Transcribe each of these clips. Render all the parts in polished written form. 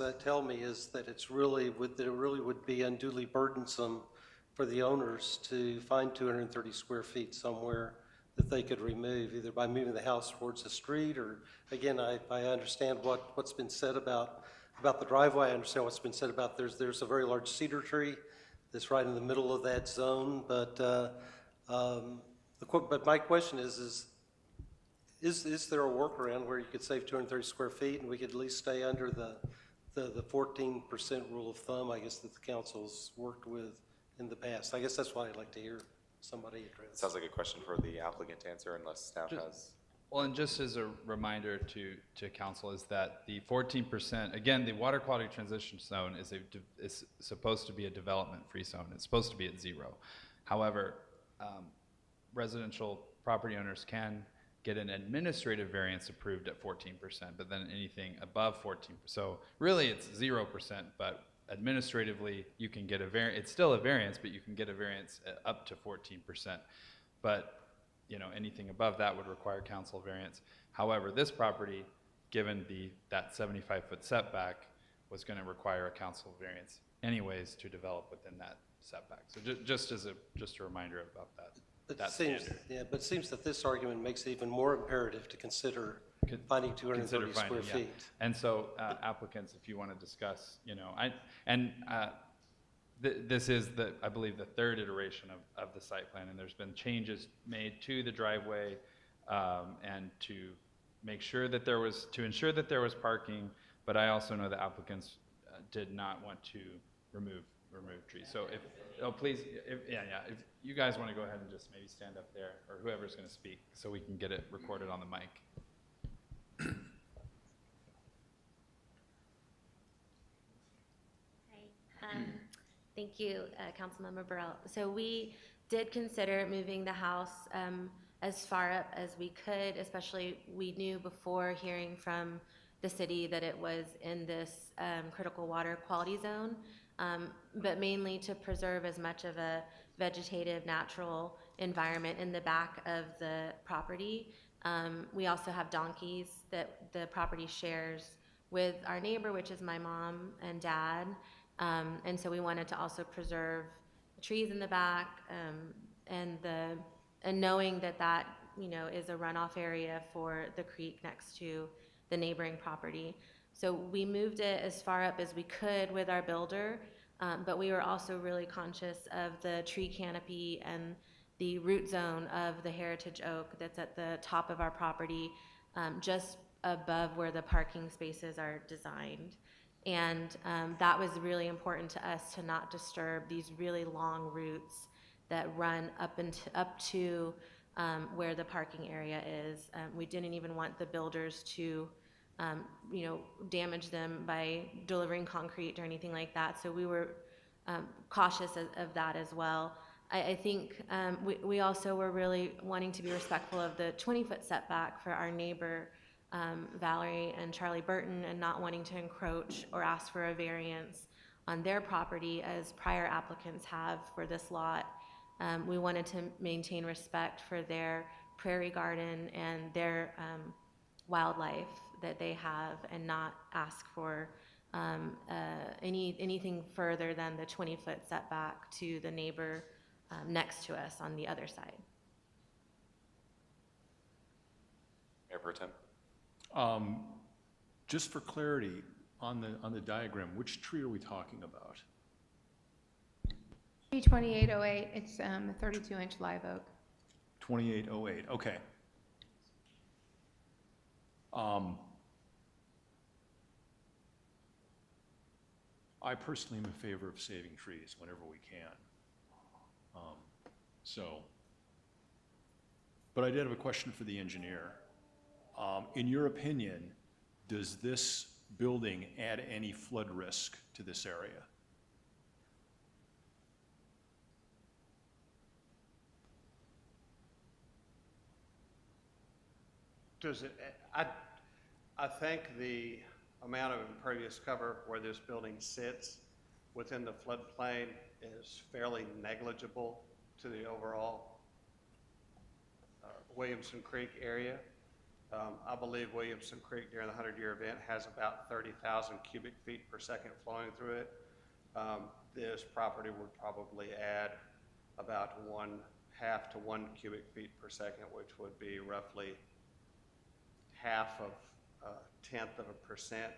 that tell me is that it really would be unduly burdensome for the owners to find 230 square feet somewhere that they could remove, either by moving the house towards the street or, again, I understand what's been said about the driveway. I understand what's been said about there's a very large cedar tree that's right in the middle of that zone, but but my question is there a workaround where you could save 230 square feet and we could at least stay under the 14% rule of thumb, I guess, that the council's worked with in the past? I guess that's what I'd like to hear somebody address. Sounds like a question for the applicant to answer unless staff has. Well, and just as a reminder to council is that the 14%, again, the water quality transition zone is supposed to be a development-free zone. It's supposed to be at 0. However, residential property owners can get an administrative variance approved at 14%, but then anything above 14%. So really it's 0%, but administratively you can get a variance. It's still a variance, but you can get a variance up to 14%. But anything above that would require council variance. However, this property, given that 75-foot setback, was going to require a council variance anyways to develop within that setback. So just a reminder about that. But it seems that this argument makes it even more imperative to consider finding 230 square feet. And so applicants, if you want to discuss, this is I believe the third iteration of the site plan, and there's been changes made to the driveway and to ensure that there was parking, but I also know the applicants did not want to remove trees. So if you guys want to go ahead and just maybe stand up there, or whoever's going to speak, so we can get it recorded on the mic. Hi. Thank you, Councilmember Burrell. So we did consider moving the house as far up as we could, especially we knew before hearing from the city that it was in this critical water quality zone, but mainly to preserve as much of a vegetative, natural environment in the back of the property. We also have donkeys that the property shares with our neighbor, which is my mom and dad. And so we wanted to also preserve the trees in the back, and knowing that is a runoff area for the creek next to the neighboring property. So we moved it as far up as we could with our builder, but we were also really conscious of the tree canopy and the root zone of the heritage oak that's at the top of our property, just above where the parking spaces are designed. And that was really important to us, to not disturb these really long roots that run up to where the parking area is. We didn't even want the builders to damage them by delivering concrete or anything like that. So we were cautious of that as well. I think we also were really wanting to be respectful of the 20-foot setback for our neighbor, Valerie and Charlie Burton, and not wanting to encroach or ask for a variance on their property as prior applicants have for this lot. We wanted to maintain respect for their prairie garden and their wildlife that they have, and not ask for anything further than the 20-foot setback to the neighbor next to us on the other side. Mayor Pro Tem. Just for clarity, on the diagram, which tree are we talking about? Tree 2808, it's a 32-inch live oak. 2808, okay. I personally am in favor of saving trees whenever we can. But I did have a question for the engineer. In your opinion, does this building add any flood risk to this area? Does it? I think the amount of impervious cover where this building sits within the floodplain is fairly negligible to the overall Williamson Creek area. I believe Williamson Creek during the 100-year event has about 30,000 cubic feet per second flowing through it. This property would probably add about 1/2 to 1 cubic feet per second, which would be roughly 0.1%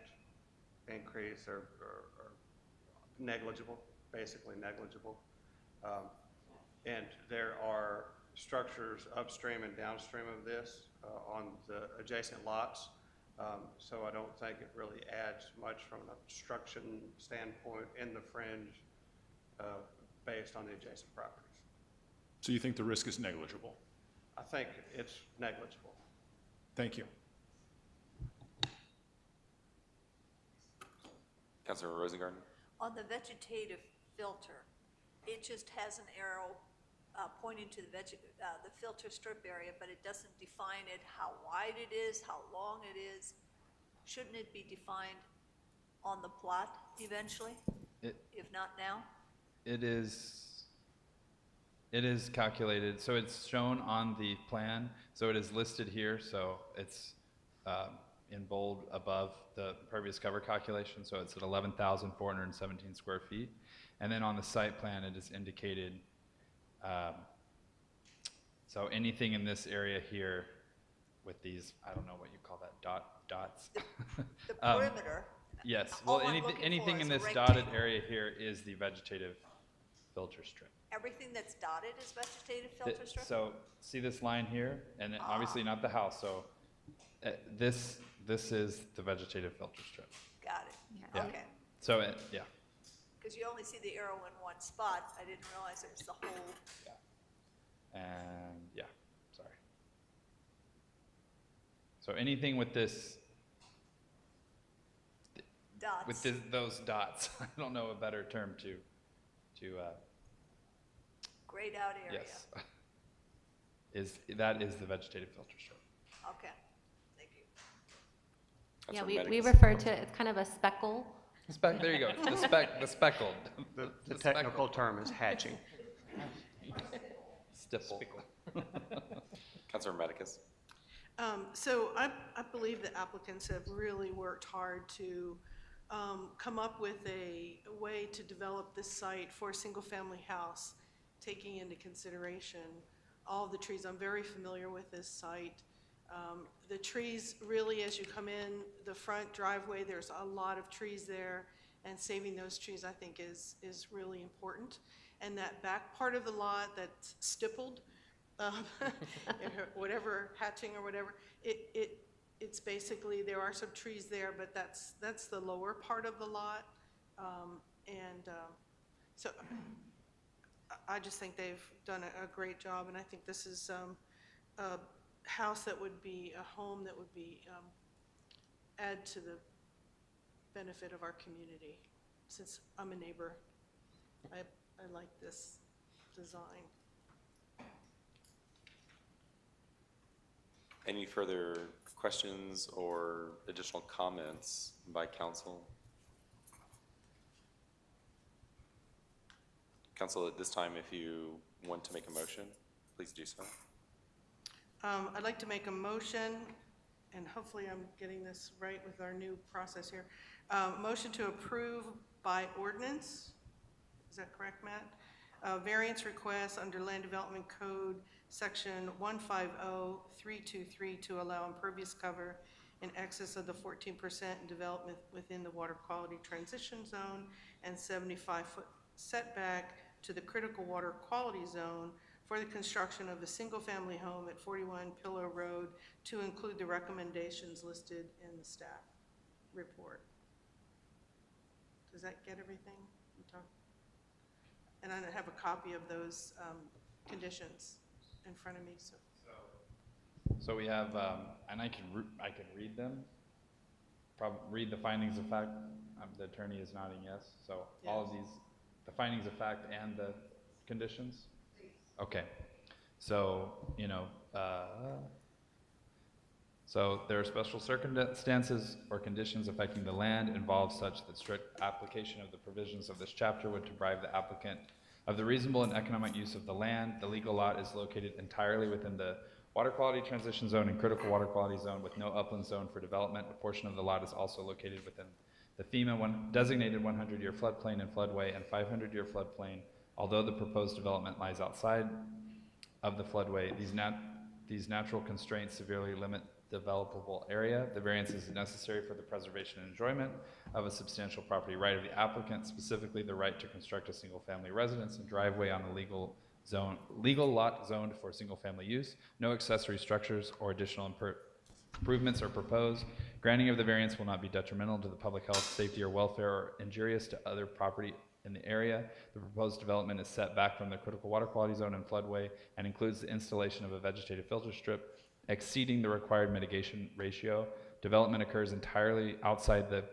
increase or negligible, basically negligible. And there are structures upstream and downstream of this on the adjacent lots. So I don't think it really adds much from an obstruction standpoint in the fringe based on the adjacent properties. So you think the risk is negligible? I think it's negligible. Thank you. Councilor Rosengarten? On the vegetative filter, it just has an arrow pointing to the filter strip area, but it doesn't define it, how wide it is, how long it is. Shouldn't it be defined on the plot eventually, if not now? It is calculated, so it's shown on the plan, so it is listed here, so it's in bold above the impervious cover calculation, so it's at 11,417 square feet. And then on the site plan, it is indicated, so anything in this area here with these, I don't know what you call that, dots? The perimeter. Yes, All well, I'm looking anything for in is a this dotted rectangle. area here is the vegetative filter strip. Everything that's dotted is vegetative filter strip? So, see this line here, and then obviously not the house, so this is the vegetative filter strip. Got it. Yeah. Okay. So, yeah. Because you only see the arrow in one spot. I didn't realize it was the whole. And, yeah, sorry. So anything with this, Dots. those dots, I don't know a better term to Grayed out area. yes, that is the vegetative filter strip. Okay. Thank you. Yeah, Councilor we Medicus? refer to it, it's kind of a speckle. There you go, the speckled. The technical term is hatching. Stipple. Councilor Medicus? So I believe the applicants have really worked hard to come up with a way to develop this site for a single-family house, taking into consideration all of the trees. I'm very familiar with this site. The trees, really, as you come in the front driveway, there's a lot of trees there, and saving those trees, I think, is really important. And that back part of the lot that's stippled, whatever, hatching or whatever, it's basically, there are some trees there, but that's the lower part of the lot. So I just think they've done a great job, and I think this is a house that would be, a home that would be, add to the benefit of our community. Since I'm a neighbor, I like this design. Any further questions or additional comments by council? Council, at this time, if you want to make a motion, please do so. I'd like to make a motion, and hopefully I'm getting this right with our new process here. Motion to approve by ordinance. Is that correct, Matt? Variance request under Land Development Code, Section 150323, to allow impervious cover in excess of the 14% in development within the water quality transition zone and 75-foot setback to the critical water quality zone for the construction of a single-family home at 41 Pillow Road, to include the recommendations listed in the staff report. Does that get everything? And I have a copy of those conditions in front of me, so. So we have, and I can read them. Read the findings of fact. The attorney is nodding yes. So all of these, the findings of fact and the conditions? Okay. So, so there are special circumstances or conditions affecting the land involved such that strict application of the provisions of this chapter would deprive the applicant of the reasonable and economic use of the land. The legal lot is located entirely within the water quality transition zone and critical water quality zone with no upland zone for development. A portion of the lot is also located within the FEMA designated 100-year floodplain and floodway and 500-year floodplain. Although the proposed development lies outside of the floodway, these natural constraints severely limit developable area. The variance is necessary for the preservation and enjoyment of a substantial property right of the applicant, specifically the right to construct a single-family residence and driveway on a legal lot zoned for single-family use. No accessory structures or additional improvements are proposed. Granting of the variance will not be detrimental to the public health, safety, or welfare, or injurious to other property in the area. The proposed development is set back from the critical water quality zone and floodway and includes the installation of a vegetative filter strip exceeding the required mitigation ratio. Development occurs entirely outside the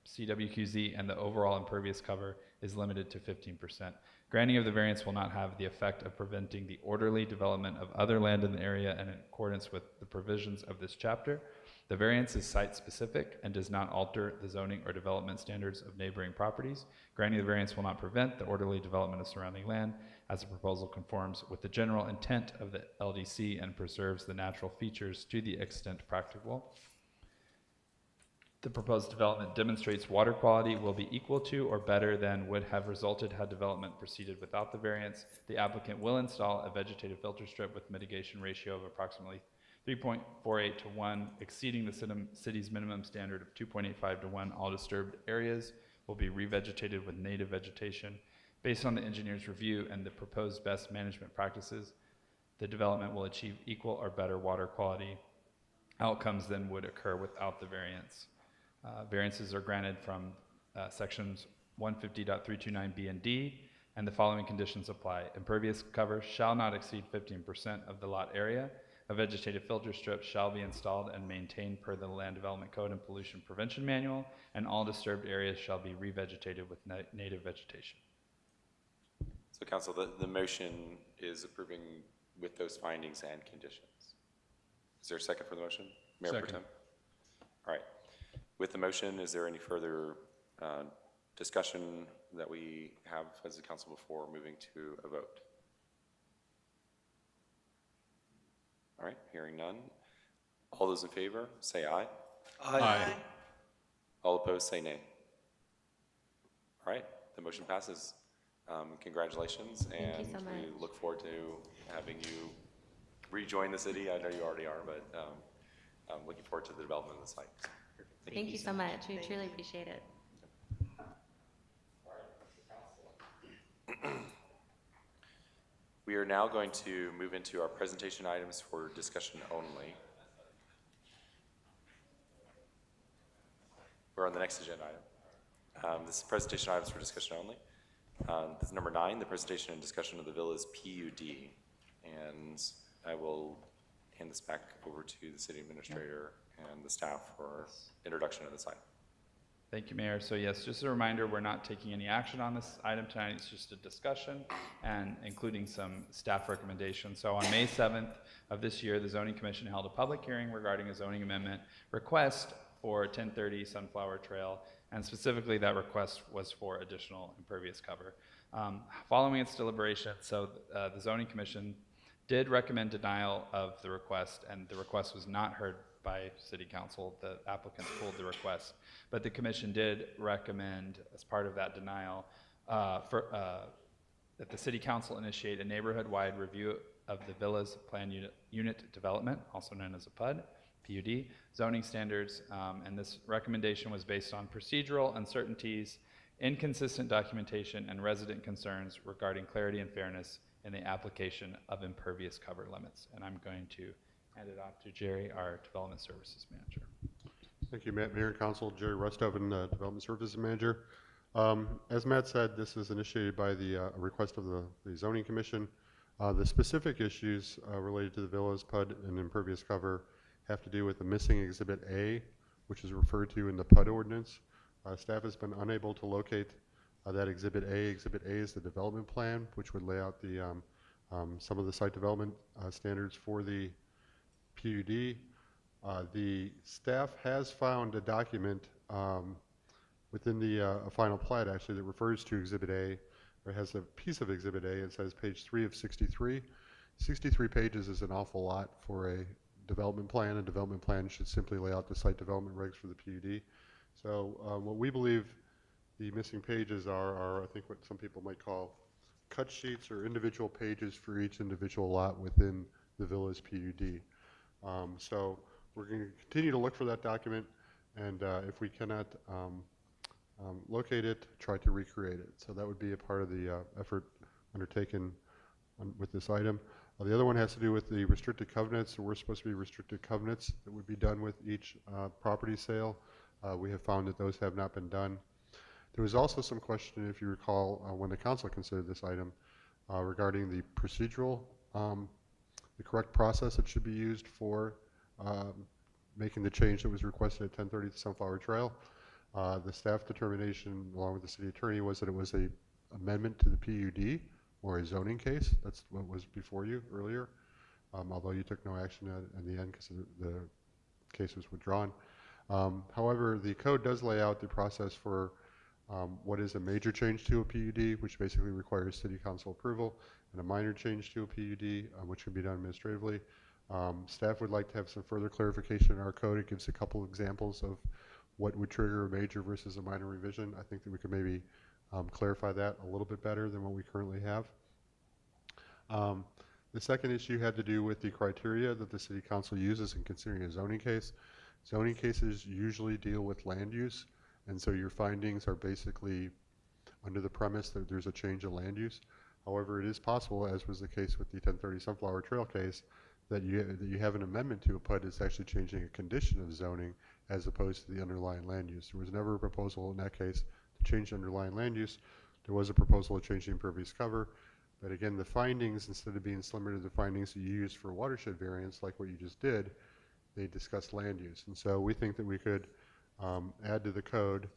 CWQZ, and the overall impervious cover is limited to 15%. Granting of the variance will not have the effect of preventing the orderly development of other land in the area in accordance with the provisions of this chapter. The variance is site-specific and does not alter the zoning or development standards of neighboring properties. Granting the variance will not prevent the orderly development of surrounding land, as the proposal conforms with the general intent of the LDC and preserves the natural features to the extent practicable. The proposed development demonstrates water quality will be equal to or better than would have resulted had development proceeded without the variance. The applicant will install a vegetative filter strip with mitigation ratio of approximately 3.48 to 1, exceeding the city's minimum standard of 2.85 to 1. All disturbed areas will be revegetated with native vegetation. Based on the engineer's review and the proposed best management practices, the development will achieve equal or better water quality outcomes than would occur without the variance. Variances are granted from sections 150.329B and D, and the following conditions apply. Impervious cover shall not exceed 15% of the lot area. A vegetative filter strip shall be installed and maintained per the Land Development Code and Pollution Prevention Manual, and all disturbed areas shall be revegetated with native vegetation. So council, the motion is approving with those findings and conditions. Is there a second for the motion? Mayor Pro Tem? All right. With the motion, is there any further discussion that we have as a council before moving to a vote? All right, hearing none. All those in favor, say aye. Aye. All opposed, say nay. All right, the motion passes. Congratulations, Thank you so and much. we look forward to having you rejoin the city. I know you already are, but I'm looking forward to the development of the site. Thank you so much. We truly appreciate it. We are now going to move into our presentation items for discussion only. We're on the next agenda item. This is presentation items for discussion only. This is number 9, the presentation and discussion of the villa's PUD. And I will hand this back over to the city administrator and the staff for introduction of this item. Thank you, Mayor. So yes, just a reminder, we're not taking any action on this item tonight. It's just a discussion and including some staff recommendations. So on May 7th of this year, the Zoning Commission held a public hearing regarding a zoning amendment request for 1030 Sunflower Trail, and specifically that request was for additional impervious cover. Following its deliberation, so the Zoning Commission did recommend denial of the request, and the request was not heard by City Council. The applicants pulled the request, but the Commission did recommend, as part of that denial, that the City Council initiate a neighborhood-wide review of the Villa's Plan Unit Development, also known as a PUD, zoning standards, and this recommendation was based on procedural uncertainties, inconsistent documentation, and resident concerns regarding clarity and fairness in the application of impervious cover limits. And I'm going to hand it off to Jerry, our Development Services Manager. Thank you, Matt, Mayor and Council. Jerry Rustoven, Development Services Manager. As Matt said, this is initiated by the request of the Zoning Commission. The specific issues related to the Villa's PUD and impervious cover have to do with the missing Exhibit A, which is referred to in the PUD ordinance. Staff has been unable to locate that Exhibit A. Exhibit A is the development plan, which would lay out the some of the site development standards for the PUD. The staff has found a document within the final plat, actually, that refers to Exhibit A, or has a piece of Exhibit A. It says page 3 of 63. 63 pages is an awful lot for a development plan. A development plan should simply lay out the site development regs for the PUD. So what we believe the missing pages are, I think what some people might call cut sheets or individual pages for each individual lot within the villa's PUD. So we're going to continue to look for that document, and if we cannot locate it, try to recreate it. So that would be a part of the effort undertaken with this item. The other one has to do with the restricted covenants. So we're supposed to be restricted covenants that would be done with each property sale. We have found that those have not been done. There was also some question, if you recall, when the council considered this item regarding the procedural, the correct process that should be used for making the change that was requested at 1030 to Sunflower Trail. The staff determination, along with the city attorney, was that it was a amendment to the PUD or a zoning case. That's what was before you earlier, although you took no action in the end because the case was withdrawn. However, the code does lay out the process for what is a major change to a PUD, which basically requires city council approval, and a minor change to a PUD, which can be done administratively. Staff would like to have some further clarification in our code. It gives a couple examples of what would trigger a major versus a minor revision. I think that we could maybe clarify that a little bit better than what we currently have. The second issue had to do with the criteria that the city council uses in considering a zoning case. Zoning cases usually deal with land use, and so your findings are basically under the premise that there's a change in land use. However, it is possible, as was the case with the 1030 Sunflower Trail case, that you have an amendment to a PUD that's actually changing a condition of zoning as opposed to the underlying land use. There was never a proposal in that case to change the underlying land use. There was a proposal to change the impervious cover, but again, the findings, instead of being similar to the findings that you use for watershed variance, like what you just did, they discussed land use. And so we think that we could add to the code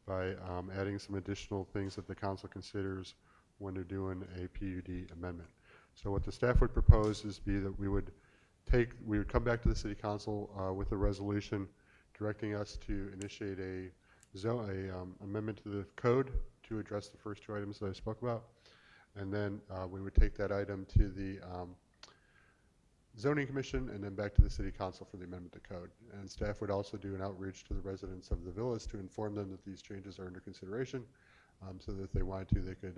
by adding some additional things that the council considers when they're doing a PUD amendment. So what the staff would propose is that we would come back to the city council with a resolution directing us to initiate a amendment to the code to address the first two items that I spoke about. And then we would take that item to the zoning commission and then back to the city council for the amendment to code. And staff would also do an outreach to the residents of the villas to inform them that these changes are under consideration, so that if they wanted to, they could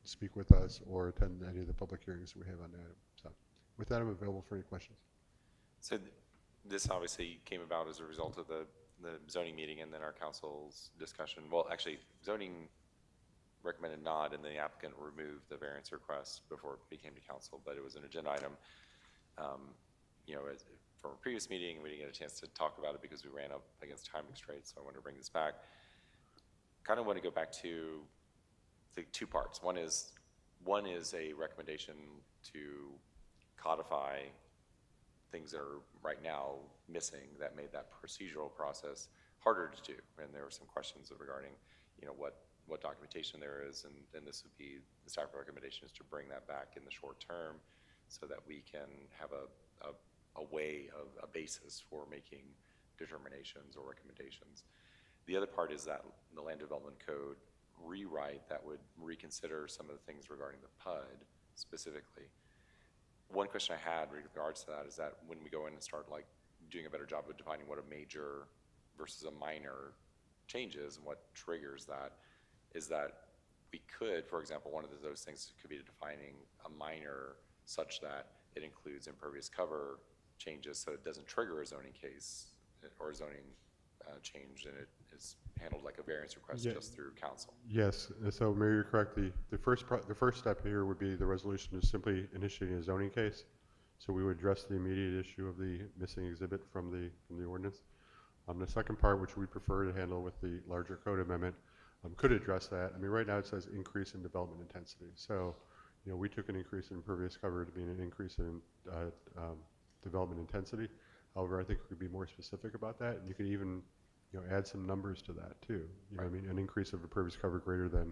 speak with us or attend any of the public hearings that we have on the item. So with that, I'm available for any questions. So this obviously came about as a result of the zoning meeting and then our council's discussion. Well, actually, zoning recommended not, and then the applicant removed the variance request before it became to council, but it was an agenda item. You know, from a previous meeting, we didn't get a chance to talk about it because we ran up against time constraints, so I wanted to bring this back. Kind of want to go back to the two parts. One is a recommendation to codify things that are right now missing that made that procedural process harder to do. And there were some questions regarding, you know, what documentation there is, and this would be, the staff recommendation is to bring that back in the short term so that we can have a way of a basis for making determinations or recommendations. The other part is that the land development code rewrite that would reconsider some of the things regarding the PUD specifically. One question I had with regards to that is that when we go in and start like doing a better job of defining what a major versus a minor change is and what triggers that, is that we could, for example, one of those things could be defining a minor such that it includes impervious cover changes so it doesn't trigger a zoning case or a zoning change, and it is handled like a variance request just through council. Yes, so Mayor, you're correct. The first step here would be the resolution is simply initiating a zoning case. So we would address the immediate issue of the missing exhibit from the ordinance. The second part, which we prefer to handle with the larger code amendment, could address that. I mean, right now it says increase in development intensity. So, you know, we took an increase in impervious cover to mean an increase in development intensity. However, I think we could be more specific about that, and you could even, you know, add some numbers to that too. You know what I mean? An increase of impervious cover greater than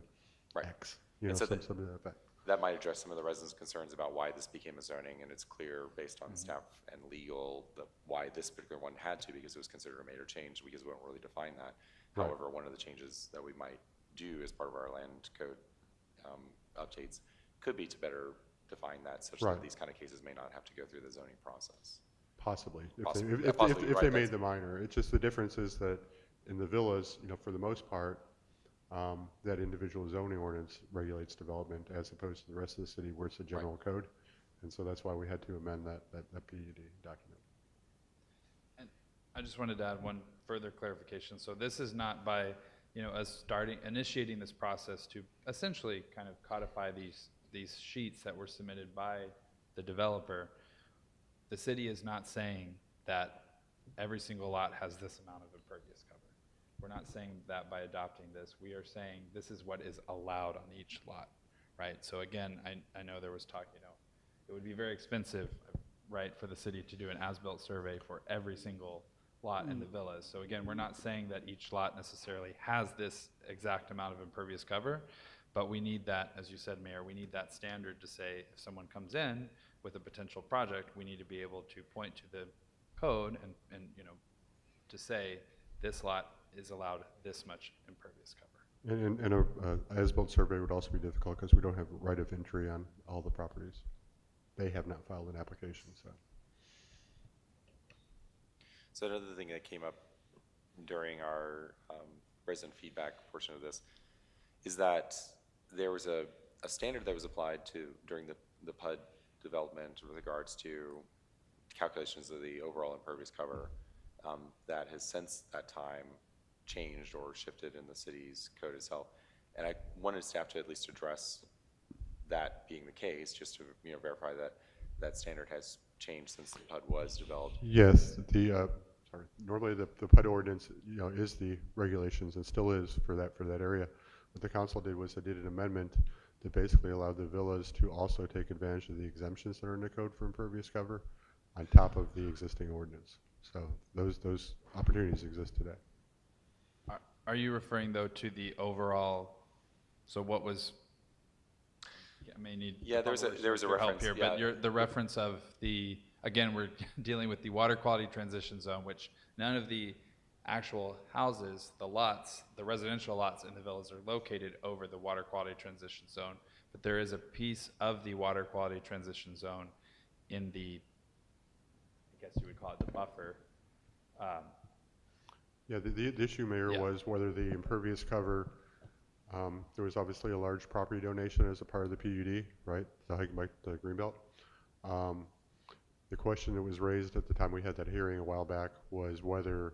X. You know, so something to that effect. That might address some of the residents' concerns about why this became a zoning, and it's clear based on staff and legal why this particular one had to, because it was considered a major change, because we don't really define that. Right. However, one of the changes that we might do as part of our land code updates could be to better define that such Right. that these kind of cases may not have to go through the zoning process. Possibly, Possibly, if yeah, possibly, if right, they that's- made the minor. It's just the difference is that in the villas, you know, for the most part, that individual zoning ordinance regulates development as opposed to the rest of the city where it's a general code. And so that's why we had to amend that PUD document. And I just wanted to add one further clarification. So this is not by, you know, us initiating this process to essentially kind of codify these sheets that were submitted by the developer. The city is not saying that every single lot has this amount of impervious cover. We're not saying that by adopting this. We are saying this is what is allowed on each lot, right? So again, I know there was talk, you know, it would be very expensive, right, for the city to do an as-built survey for every single lot in the villas. So again, we're not saying that each lot necessarily has this exact amount of impervious cover, but we need that, as you said, Mayor, we need that standard to say if someone comes in with a potential project, we need to be able to point to the code and you know, to say this lot is allowed this much impervious cover. And a as-built survey would also be difficult because we don't have right of entry on all the properties. They have not filed an application, so. So another thing that came up during our resident feedback portion of this is that there was a standard that was applied to during the PUD development with regards to calculations of the overall impervious cover that has since that time changed or shifted in the city's code itself. And I wanted staff to at least address that being the case, just to, you know, verify that that standard has changed since the PUD was developed. Yes, normally the PUD ordinance, you know, is the regulations and still is for that area. What the council did was they did an amendment that basically allowed the villas to also take advantage of the exemptions that are in the code for impervious cover on top of the existing ordinance. So those opportunities exist today. Are you referring though to the overall, so what was, I may need. Yeah, there was a your help reference, here, yeah. but the reference of the, again, we're dealing with the water quality transition zone, which none of the actual houses, the lots, the residential lots in the villas are located over the water quality transition zone, but there is a piece of the water quality transition zone in the, I guess you would call it the buffer. Yeah, the issue, Mayor, Yeah. was whether the impervious cover, there was obviously a large property donation as a part of the PUD, right? The Hiking Bike, the Greenbelt. The question that was raised at the time we had that hearing a while back was whether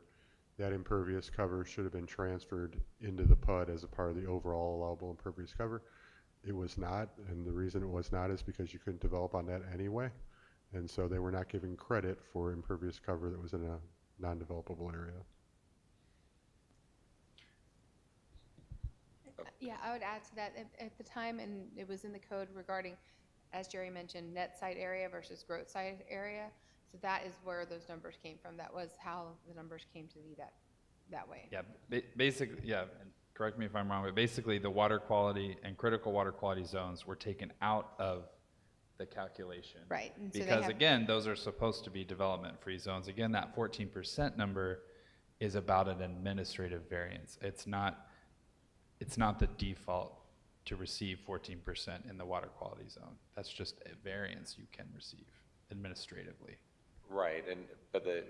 that impervious cover should have been transferred into the PUD as a part of the overall allowable impervious cover. It was not, and the reason it was not is because you couldn't develop on that anyway. And so they were not giving credit for impervious cover that was in a non-developable area. Yeah, I would add to that, at the time, and it was in the code regarding, as Jerry mentioned, net site area versus growth site area. So that is where those numbers came from. That was how the numbers came to be that way. Yeah, basically, yeah, and correct me if I'm wrong, but basically the water quality and critical water quality zones were taken out of the calculation. Right. And so they Because have- again, those are supposed to be development-free zones. Again, that 14% number is about an administrative variance. It's not the default to receive 14% in the water quality zone. That's just a variance you can receive administratively. Right, but the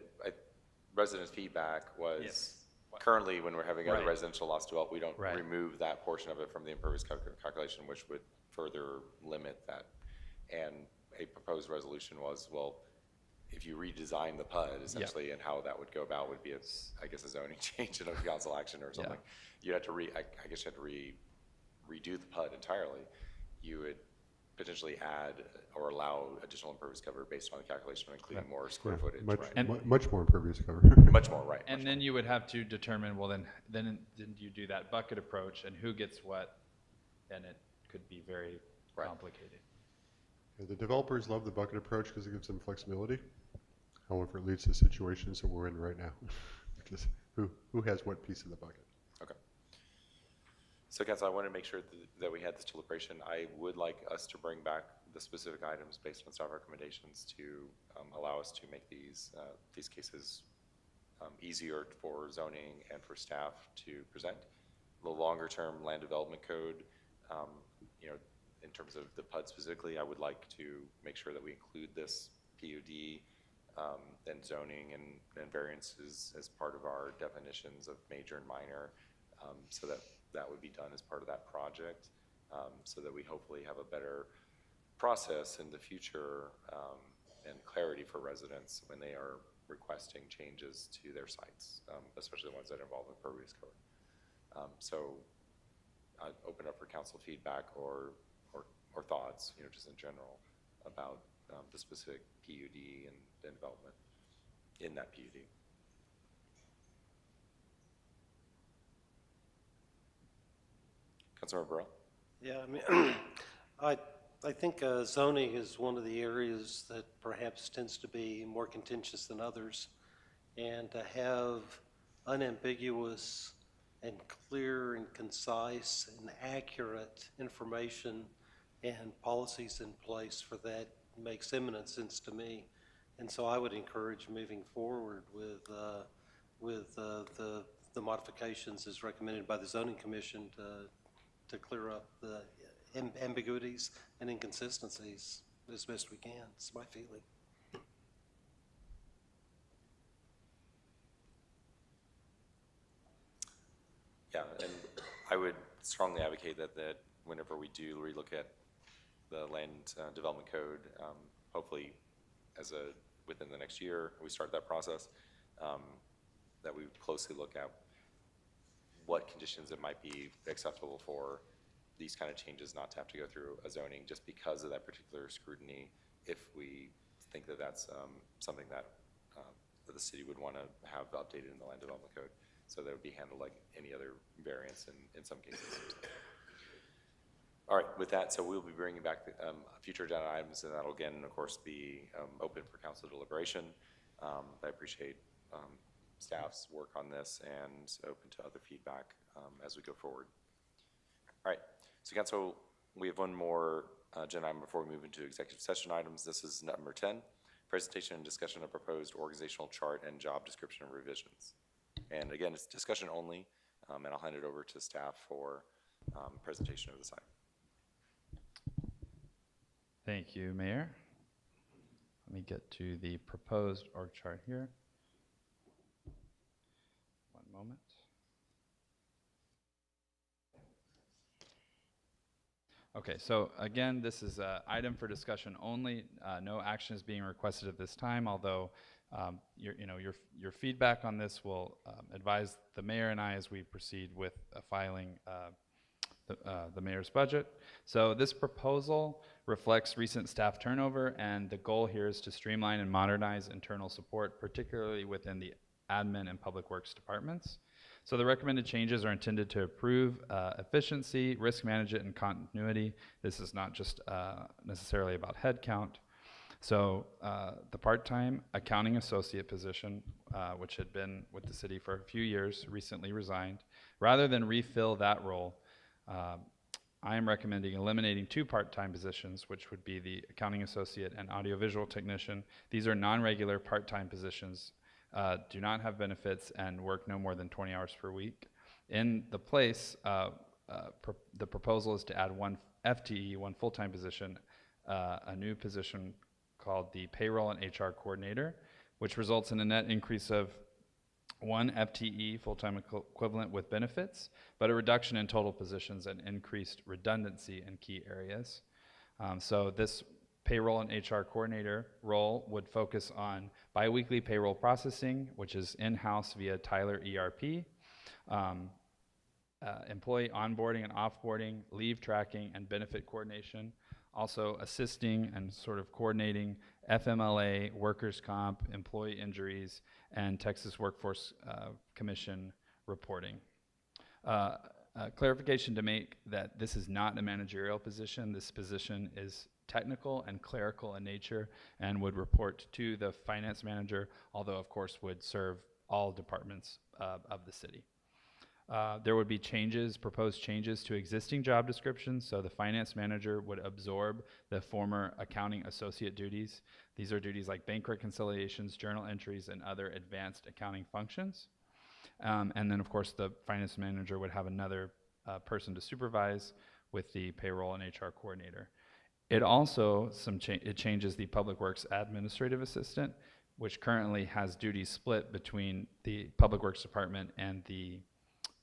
resident feedback was Yes. currently when we're having other Right. residential lots developed, we don't Right. remove that portion of it from the impervious calculation, which would further limit that. And a proposed resolution was, well, if you redesign the PUD essentially, and how that would go about would be, I guess, a zoning change in a council action or something. You'd have to I guess you have to redo the PUD entirely. You would potentially add or allow additional impervious cover based on the calculation, including more square footage, right? And- Much more impervious cover. Much more, right. And then you would have to determine, well, then you do that bucket approach and who gets what, and it could be very Right. complicated. Yeah, the developers love the bucket approach because it gives them flexibility. However, it leads to situations that we're in right now, which is who has what piece of the bucket. Okay. So council, I want to make sure that we had this deliberation. I would like us to bring back the specific items based on staff recommendations to allow us to make these cases easier for zoning and for staff to present. The longer term land development code, you know, in terms of the PUD specifically, I would like to make sure that we include this PUD and zoning and variances as part of our definitions of major and minor, so that would be done as part of that project, so that we hopefully have a better process in the future and clarity for residents when they are requesting changes to their sites, especially the ones that involve impervious cover. So I'd open up for council feedback or thoughts, just in general about the specific PUD and development in that PUD. Councilmember Burrell? Yeah, I mean, I think zoning is one of the areas that perhaps tends to be more contentious than others. And to have unambiguous and clear and concise and accurate information and policies in place for that makes eminent sense to me. And so I would encourage moving forward with the modifications as recommended by the Zoning Commission to clear up the ambiguities and inconsistencies as best we can. It's my feeling. Yeah, and I would strongly advocate that whenever we do relook at the land development code, hopefully within the next year, we start that process, that we closely look at what conditions it might be acceptable for these kind of changes not to have to go through a zoning just because of that particular scrutiny, if we think that that's something that the city would want to have updated in the land development code. So that would be handled like any other variance in some cases. All right, with that, so we'll be bringing back future agenda items, and that'll again, of course, be open for council deliberation. I appreciate staff's work on this and open to other feedback as we go forward. All right, so council, we have one more agenda item before we move into executive session items. This is number 10, presentation and discussion of proposed organizational chart and job description revisions. And again, it's discussion only, and I'll hand it over to staff for presentation of this item. Thank you, Mayor. Let me get to the proposed org chart here. One moment. Okay, so again, this is an item for discussion only. No action is being requested at this time, although your feedback on this will advise the mayor and I as we proceed with filing the mayor's budget. So this proposal reflects recent staff turnover, and the goal here is to streamline and modernize internal support, particularly within the admin and public works departments. So the recommended changes are intended to improve efficiency, risk management, and continuity. This is not just necessarily about headcount. So the part-time accounting associate position, which had been with the city for a few years, recently resigned. Rather than refill that role, I am recommending eliminating 2 part-time positions, which would be the accounting associate and audiovisual technician. These are non-regular part-time positions, do not have benefits, and work no more than 20 hours per week. In the place, the proposal is to add 1 FTE, 1 full-time position, a new position called the payroll and HR coordinator, which results in a net increase of 1 FTE, full-time equivalent with benefits, but a reduction in total positions and increased redundancy in key areas. So this payroll and HR coordinator role would focus on biweekly payroll processing, which is in-house via Tyler ERP, employee onboarding and offboarding, leave tracking, and benefit coordination. Also assisting and sort of coordinating FMLA, workers' comp, employee injuries, and Texas Workforce Commission reporting. Clarification to make that this is not a managerial position. This position is technical and clerical in nature and would report to the finance manager, although of course would serve all departments of the city. There would be proposed changes to existing job descriptions, so the finance manager would absorb the former accounting associate duties. These are duties like bank reconciliations, journal entries, and other advanced accounting functions. And then, of course, the finance manager would have another person to supervise with the payroll and HR coordinator. It also, it changes the Public Works Administrative Assistant, which currently has duties split between the Public Works Department and the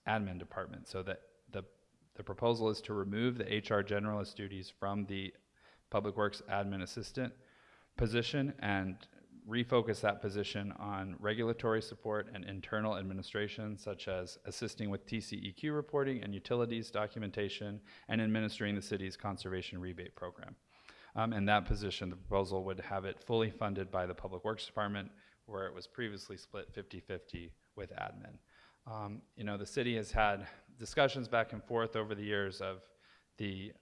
Admin Department. So that the proposal is to remove the HR generalist duties from the Public Works Admin Assistant position and refocus that position on regulatory support and internal administration, such as assisting with TCEQ reporting and utilities documentation and administering the city's conservation rebate program. And that position, the proposal would have it fully funded by the Public Works Department, where it was previously split 50-50 with admin. You know, the city has had discussions back and forth over the years of the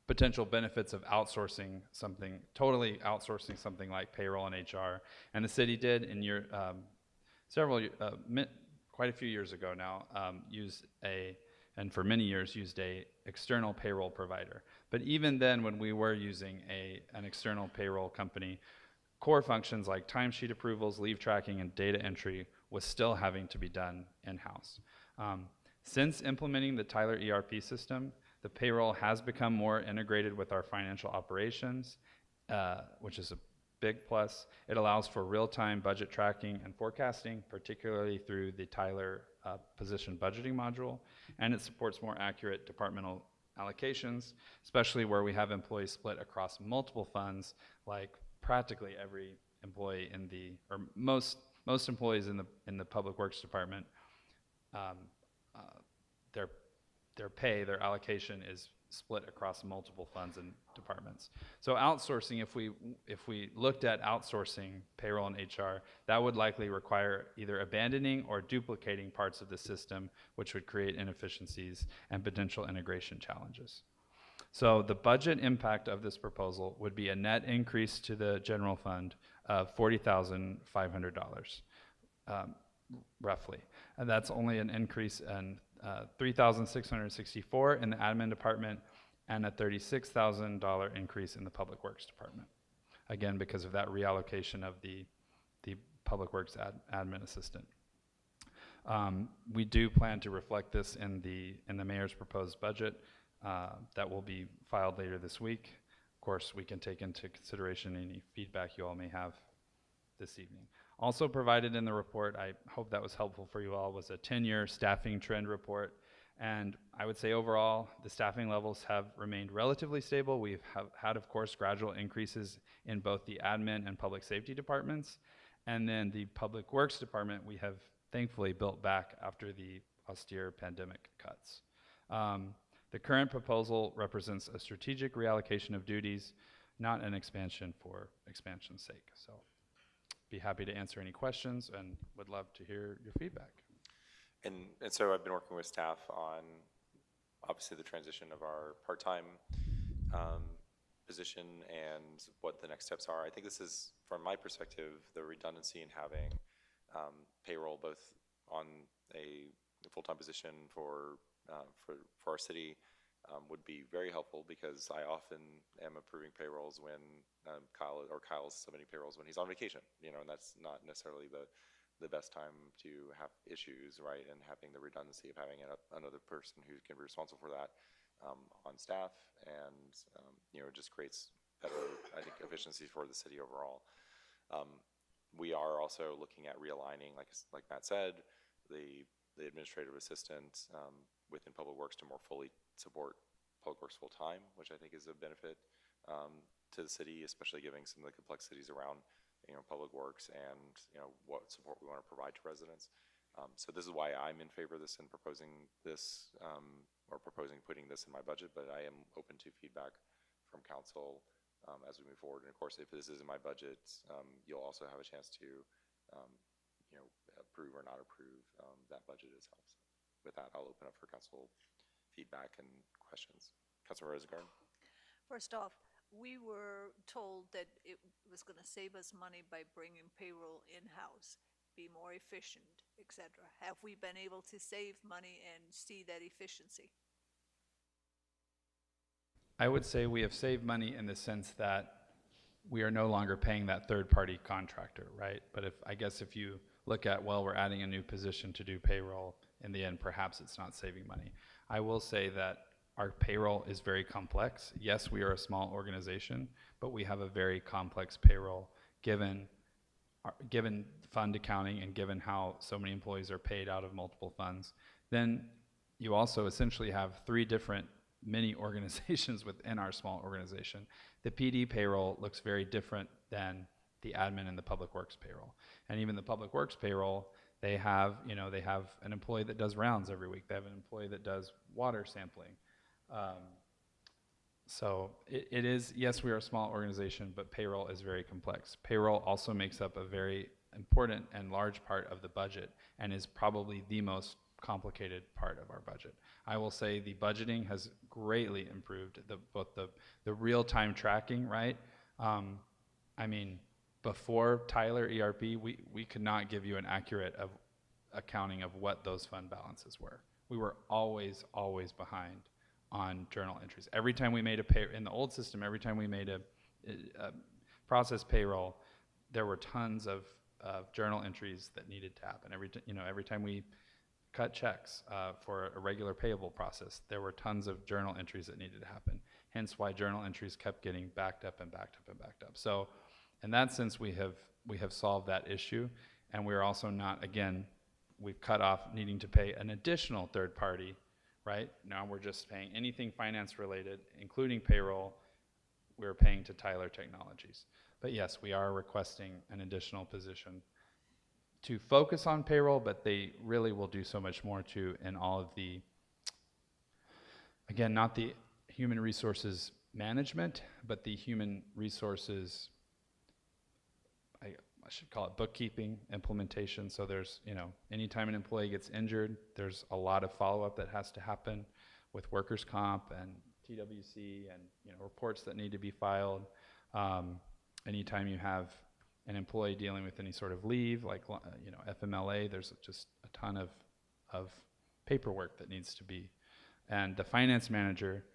potential benefits of outsourcing something, totally outsourcing something like payroll and HR. And the city did in quite a few years ago now, and for many years used a external payroll provider. But even then, when we were using an external payroll company, core functions like timesheet approvals, leave tracking, and data entry was still having to be done in-house. Since implementing the Tyler ERP system, the payroll has become more integrated with our financial operations, which is a big plus. It allows for real-time budget tracking and forecasting, particularly through the Tyler position budgeting module, and it supports more accurate departmental allocations, especially where we have employees split across multiple funds, like practically every employee or most employees in the Public Works Department, their allocation is split across multiple funds and departments. So outsourcing, if we looked at outsourcing payroll and HR, that would likely require either abandoning or duplicating parts of the system, which would create inefficiencies and potential integration challenges. So the budget impact of this proposal would be a net increase to the general fund of $40,500, roughly. And that's only an increase in $3,664 in the admin department and a $36,000 increase in the Public Works Department. Again, because of that reallocation of the Public Works admin assistant. We do plan to reflect this in the mayor's proposed budget that will be filed later this week. Of course, we can take into consideration any feedback you all may have this evening. Also provided in the report, I hope that was helpful for you all, was a 10-year staffing trend report. And I would say overall, the staffing levels have remained relatively stable. We've had, of course, gradual increases in both the admin and public safety departments. And then the Public Works Department, we have thankfully built back after the austere pandemic cuts. The current proposal represents a strategic reallocation of duties, not an expansion for expansion's sake. So be happy to answer any questions and would love to hear your feedback. And so I've been working with staff on obviously the transition of our part-time position and what the next steps are. I think this is, from my perspective, the redundancy in having payroll both on a full-time position for our city would be very helpful, because I often am approving payrolls when Kyle's submitting payrolls when he's on vacation, and that's not necessarily the best time to have issues, right? And having the redundancy of having another person who can be responsible for that on staff, and it just creates better, I think, efficiency for the city overall. We are also looking at realigning, like Matt said, the administrative assistant within Public Works to more fully support Public Works full time, which I think is a benefit to the city, especially given some of the complexities around Public Works and what support we want to provide to residents. So this is why I'm in favor of this and proposing this, or proposing putting this in my budget, but I am open to feedback from council as we move forward. And of course, if this is in my budget, you'll also have a chance to approve or not approve that budget itself. So with that, I'll open up for council feedback and questions. Councilor Rosengren. First off, we were told that it was going to save us money by bringing payroll in-house, be more efficient, etc. Have we been able to save money and see that efficiency? I would say we have saved money in the sense that we are no longer paying that third-party contractor, right? But I guess if you look at, well, we're adding a new position to do payroll, in the end, perhaps it's not saving money. I will say that our payroll is very complex. Yes, we are a small organization, but we have a very complex payroll given fund accounting and given how so many employees are paid out of multiple funds. Then you also essentially have 3 different mini organizations within our small organization. The PD payroll looks very different than the admin and the public works payroll. And even the public works payroll, they have an employee that does rounds every week. They have an employee that does water sampling. So it is, yes, we are a small organization, but payroll is very complex. Payroll also makes up a very important and large part of the budget and is probably the most complicated part of our budget. I will say the budgeting has greatly improved, both the real-time tracking, right? I mean, before Tyler ERP, we could not give you an accurate accounting of what those fund balances were. We were always behind on journal entries. Every time we made in the old system, every time we made a process payroll, there were tons of journal entries that needed to happen. Every time we cut checks for a regular payable process, there were tons of journal entries that needed to happen. Hence why journal entries kept getting backed up and backed up and backed up. So in that sense, we have solved that issue, and we're also not, again, we've cut off needing to pay an additional third party, right? Now we're just paying anything finance related, including payroll, we're paying to Tyler Technologies. But yes, we are requesting an additional position to focus on payroll, but they really will do so much more too in all of the, again, not the human resources management, but the human resources, I should call it bookkeeping, implementation. So there's, anytime an employee gets injured, there's a lot of follow-up that has to happen with workers' comp and TWC and, reports that need to be filed. Anytime you have an employee dealing with any sort of leave, like, FMLA, there's just a ton of paperwork that needs to be. And the finance manager,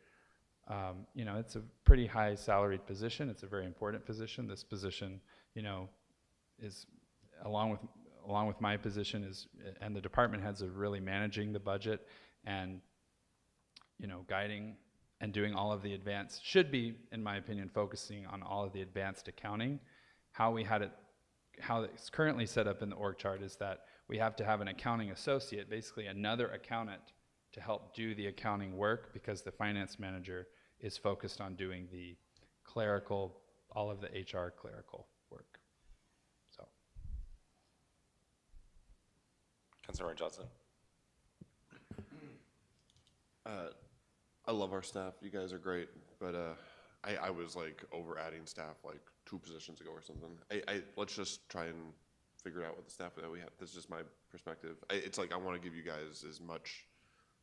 it's a pretty high salaried position. It's a very important position. This position, is along with my position and the department heads are really managing the budget and guiding and doing all of the advanced, should be, in my opinion, focusing on all of the advanced accounting. How it's currently set up in the org chart is that we have to have an accounting associate, basically another accountant, to help do the accounting work, because the finance manager is focused on doing the clerical, all of the HR clerical work. Councilor Johnson. I love our staff. You guys are great, but I was like over adding staff like 2 positions ago or something. Let's just try and figure out what the staff that we have. This is just my perspective. It's like I want to give you guys as much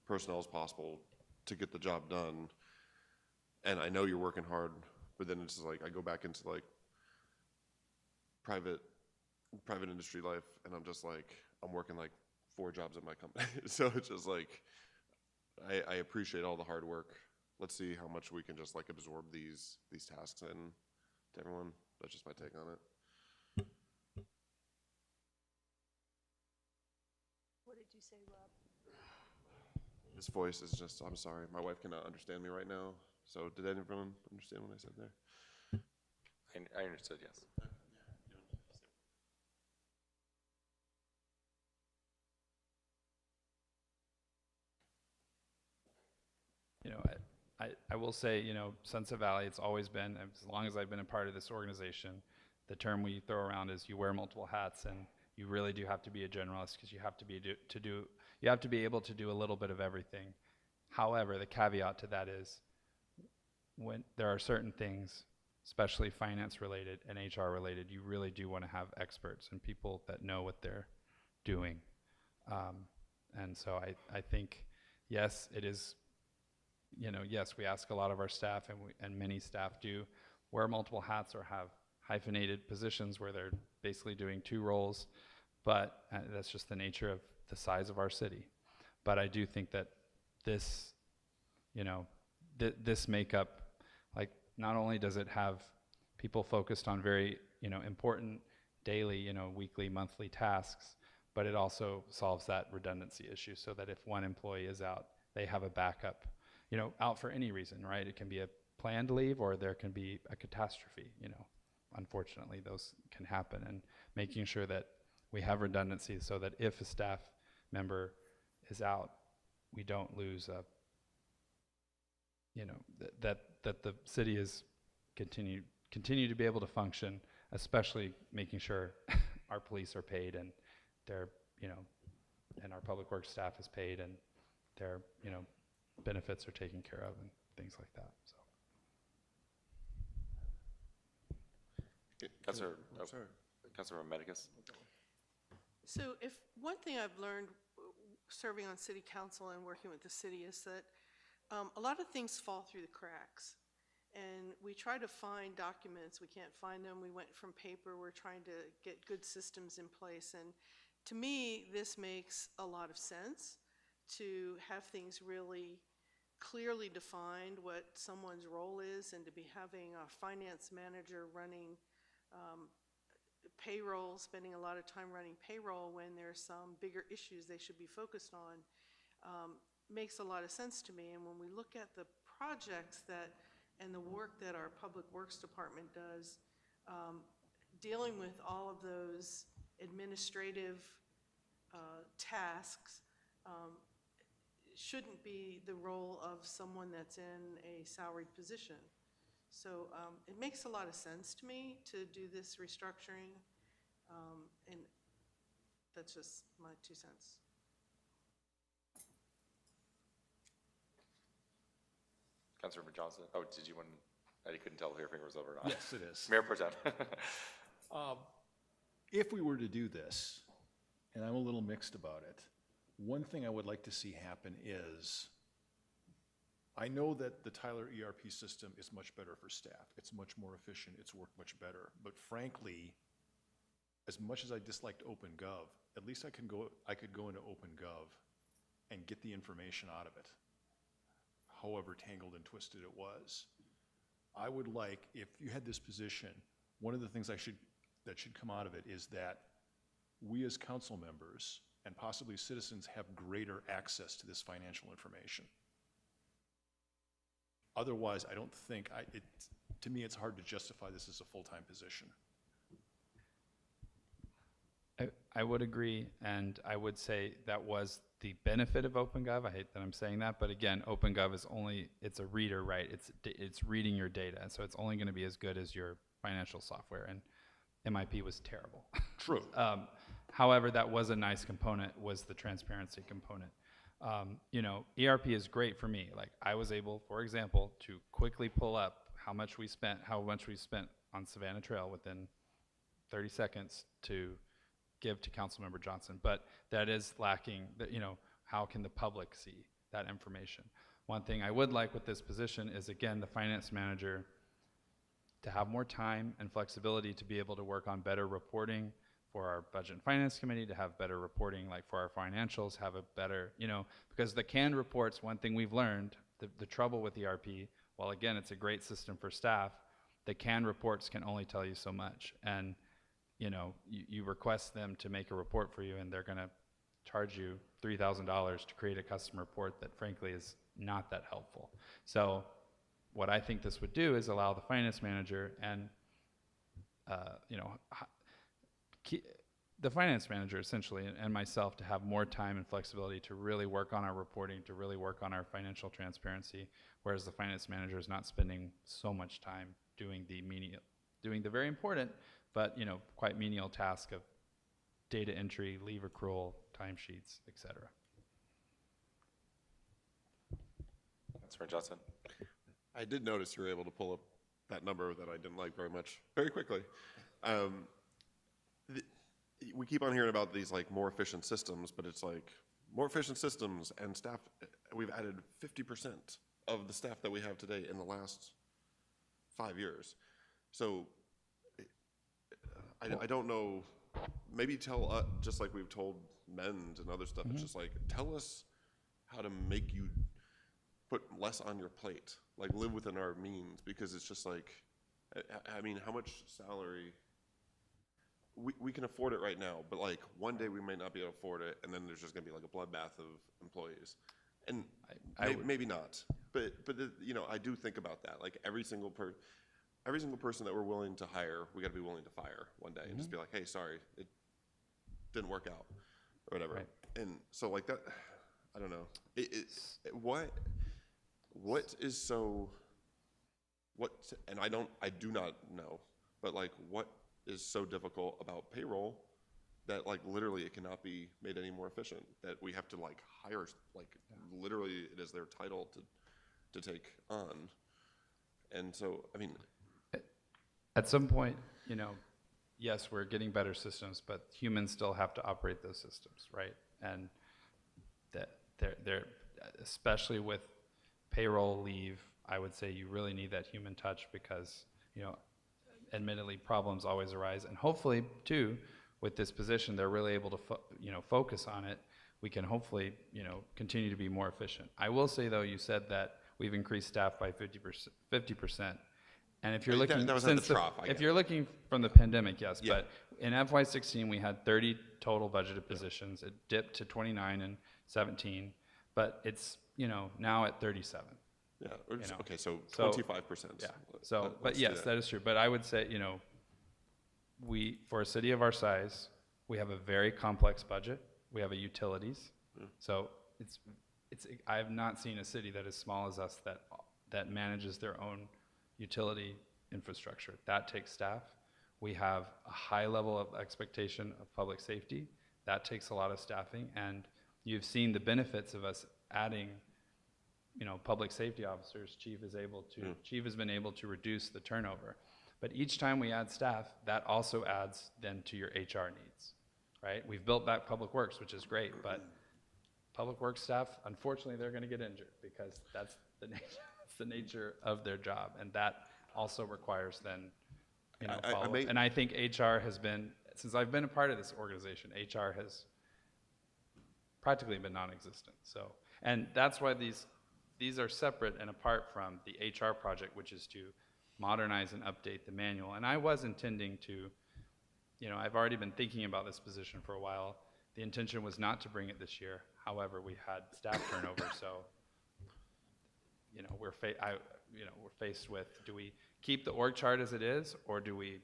personnel as possible to get the job done, and I know you're working hard, but then it's like I go back into like private industry life, and I'm just like I'm working like 4 jobs at my company. So it's just like, I appreciate all the hard work. Let's see how much we can just like absorb these tasks in to everyone. That's just my take on it. What did you say, Rob? This voice is just, I'm sorry. My wife cannot understand me right now. So did everyone understand what I said there? I understood, yes. I will say, Sunset Valley, it's always been, as long as I've been a part of this organization, the term we throw around is you wear multiple hats, and you really do have to be a generalist, because you have to be able to do a little bit of everything. However, the caveat to that is when there are certain things, especially finance related and HR related, you really do want to have experts and people that know what they're doing. And so I think, yes, it is, yes, we ask a lot of our staff, and many staff do wear multiple hats or have hyphenated positions where they're basically doing 2 roles, but that's just the nature of the size of our city. But I do think that this, this makeup, like, not only does it have people focused on very, important daily, weekly, monthly tasks, but it also solves that redundancy issue, so that if one employee is out, they have a backup. out for any reason, right? It can be a planned leave or there can be a catastrophe, Unfortunately, those can happen, and making sure that we have redundancy so that if a staff member is out, we don't lose that the city is continue to be able to function, especially making sure our police are paid and their, and our public works staff is paid and their, benefits are taken care of and things like that, so. Councilor Medicus. So if, one thing I've learned serving on city council and working with the city is that a lot of things fall through the cracks. And we try to find documents, we can't find them, we went from paper, we're trying to get good systems in place. And to me, this makes a lot of sense to have things really clearly defined what someone's role is, and to be having a finance manager running payroll, spending a lot of time running payroll when there's some bigger issues they should be focused on, makes a lot of sense to me. And when we look at the projects and the work that our Public Works Department does, dealing with all of those administrative tasks shouldn't be the role of someone that's in a salaried position. So it makes a lot of sense to me to do this restructuring, and that's just my 2 cents. Councilor Johnson. Oh, did you want? I couldn't tell if your finger was over or not. Yes, it is. Mayor Pro Tem. If we were to do this, and I'm a little mixed about it, one thing I would like to see happen is, I know that the Tyler ERP system is much better for staff. It's much more efficient. It's worked much better. But frankly, as much as I disliked OpenGov, at least I could go into OpenGov and get the information out of it, however tangled and twisted it was. I would like, if you had this position, one of the things that should come out of it is that we as council members and possibly citizens have greater access to this financial information. Otherwise, I don't think, to me, it's hard to justify this as a full-time position. I would agree, and I would say that was the benefit of OpenGov. I hate that I'm saying that, but again, OpenGov is it's a reader, right? It's reading your data, and so it's only going to be as good as your financial software, and MIP was terrible. True. However, that was a nice component, was the transparency component. ERP is great for me. Like, I was able, for example, to quickly pull up how much we spent on Savannah Trail within 30 seconds to give to Councilmember Johnson. But that is lacking, how can the public see that information? One thing I would like with this position is, again, the finance manager to have more time and flexibility to be able to work on better reporting for our Budget and Finance Committee, to have better reporting, like for our financials, have a better, because the canned reports, one thing we've learned, the trouble with ERP, while again, it's a great system for staff, the canned reports can only tell you so much. And, you request them to make a report for you, and they're going to charge you $3,000 to create a custom report that frankly is not that helpful. So what I think this would do is allow the finance manager and, the finance manager essentially and myself to have more time and flexibility to really work on our reporting, to really work on our financial transparency, whereas the finance manager is not spending so much time doing the very important but quite menial task of data entry, leave accrual, timesheets, etc. Councilor Johnson. I did notice you were able to pull up that number that I didn't like very much, very quickly. We keep on hearing about these like more efficient systems, but it's like more efficient systems and staff. We've added 50% of the staff that we have today in the last 5 years. So I don't know, maybe tell us, just like we've told MEND and other stuff, it's just like, tell us how to make you put less on your plate, like live within our means, because it's just like, I mean, how much salary, we can afford it right now, but like one day we may not be able to afford it, and then there's just gonna be like a bloodbath of employees. And maybe not, you know, I do think about that. Like every single person that we're willing to hire, we got to be willing to fire one day and just be like, hey, sorry, it didn't work out or whatever. Right. And so like that, I don't know. What is so, and I do not know, but like what is so difficult about payroll that like literally it cannot be made any more efficient, that we have to like hire, like literally it is their title to take on. And so, I mean, At some point, you know, yes, we're getting better systems, but humans still have to operate those systems, right? And that they're especially with payroll leave, I would say you really need that human touch because, you know, admittedly problems always arise, and hopefully too, with this position, they're really able to focus on it. We can hopefully, you know, continue to be more efficient. I will say though, you said that we've increased staff by 50%. And if you're looking, that was at the trough, if you're looking from the pandemic, yes, Yeah. but in FY16 we had 30 total budgeted positions. It dipped to 29 in 17, but it's, you know, now at 37. yeah, You know. okay, so So- 25%. Yeah. So, but let's do yes, that is true. But I would say, you know, for a city of our size, we have a very complex budget. We have a utilities. So I have not seen a city that is small as us that manages their own utility infrastructure. That takes staff. We have a high level of expectation of public safety. That takes a lot of staffing, and you've seen the benefits of us adding, you know, public safety officers. Chief has been able to reduce the turnover. But each time we add staff, that also adds then to your HR needs, right? We've built back Public Works, which is great, but Public Works staff, unfortunately, they're going to get injured because that's the nature of their job, and that also requires then, you know, follow-up. And I think HR has been, since I've been a part of this organization, HR has practically been non-existent. So, and that's why these are separate and apart from the HR project, which is to modernize and update the manual. And I was intending to, you know, I've already been thinking about this position for a while. The intention was not to bring it this year. However, we had staff turnover, so, you know, we're faced with, do we keep the org chart as it is, or do we,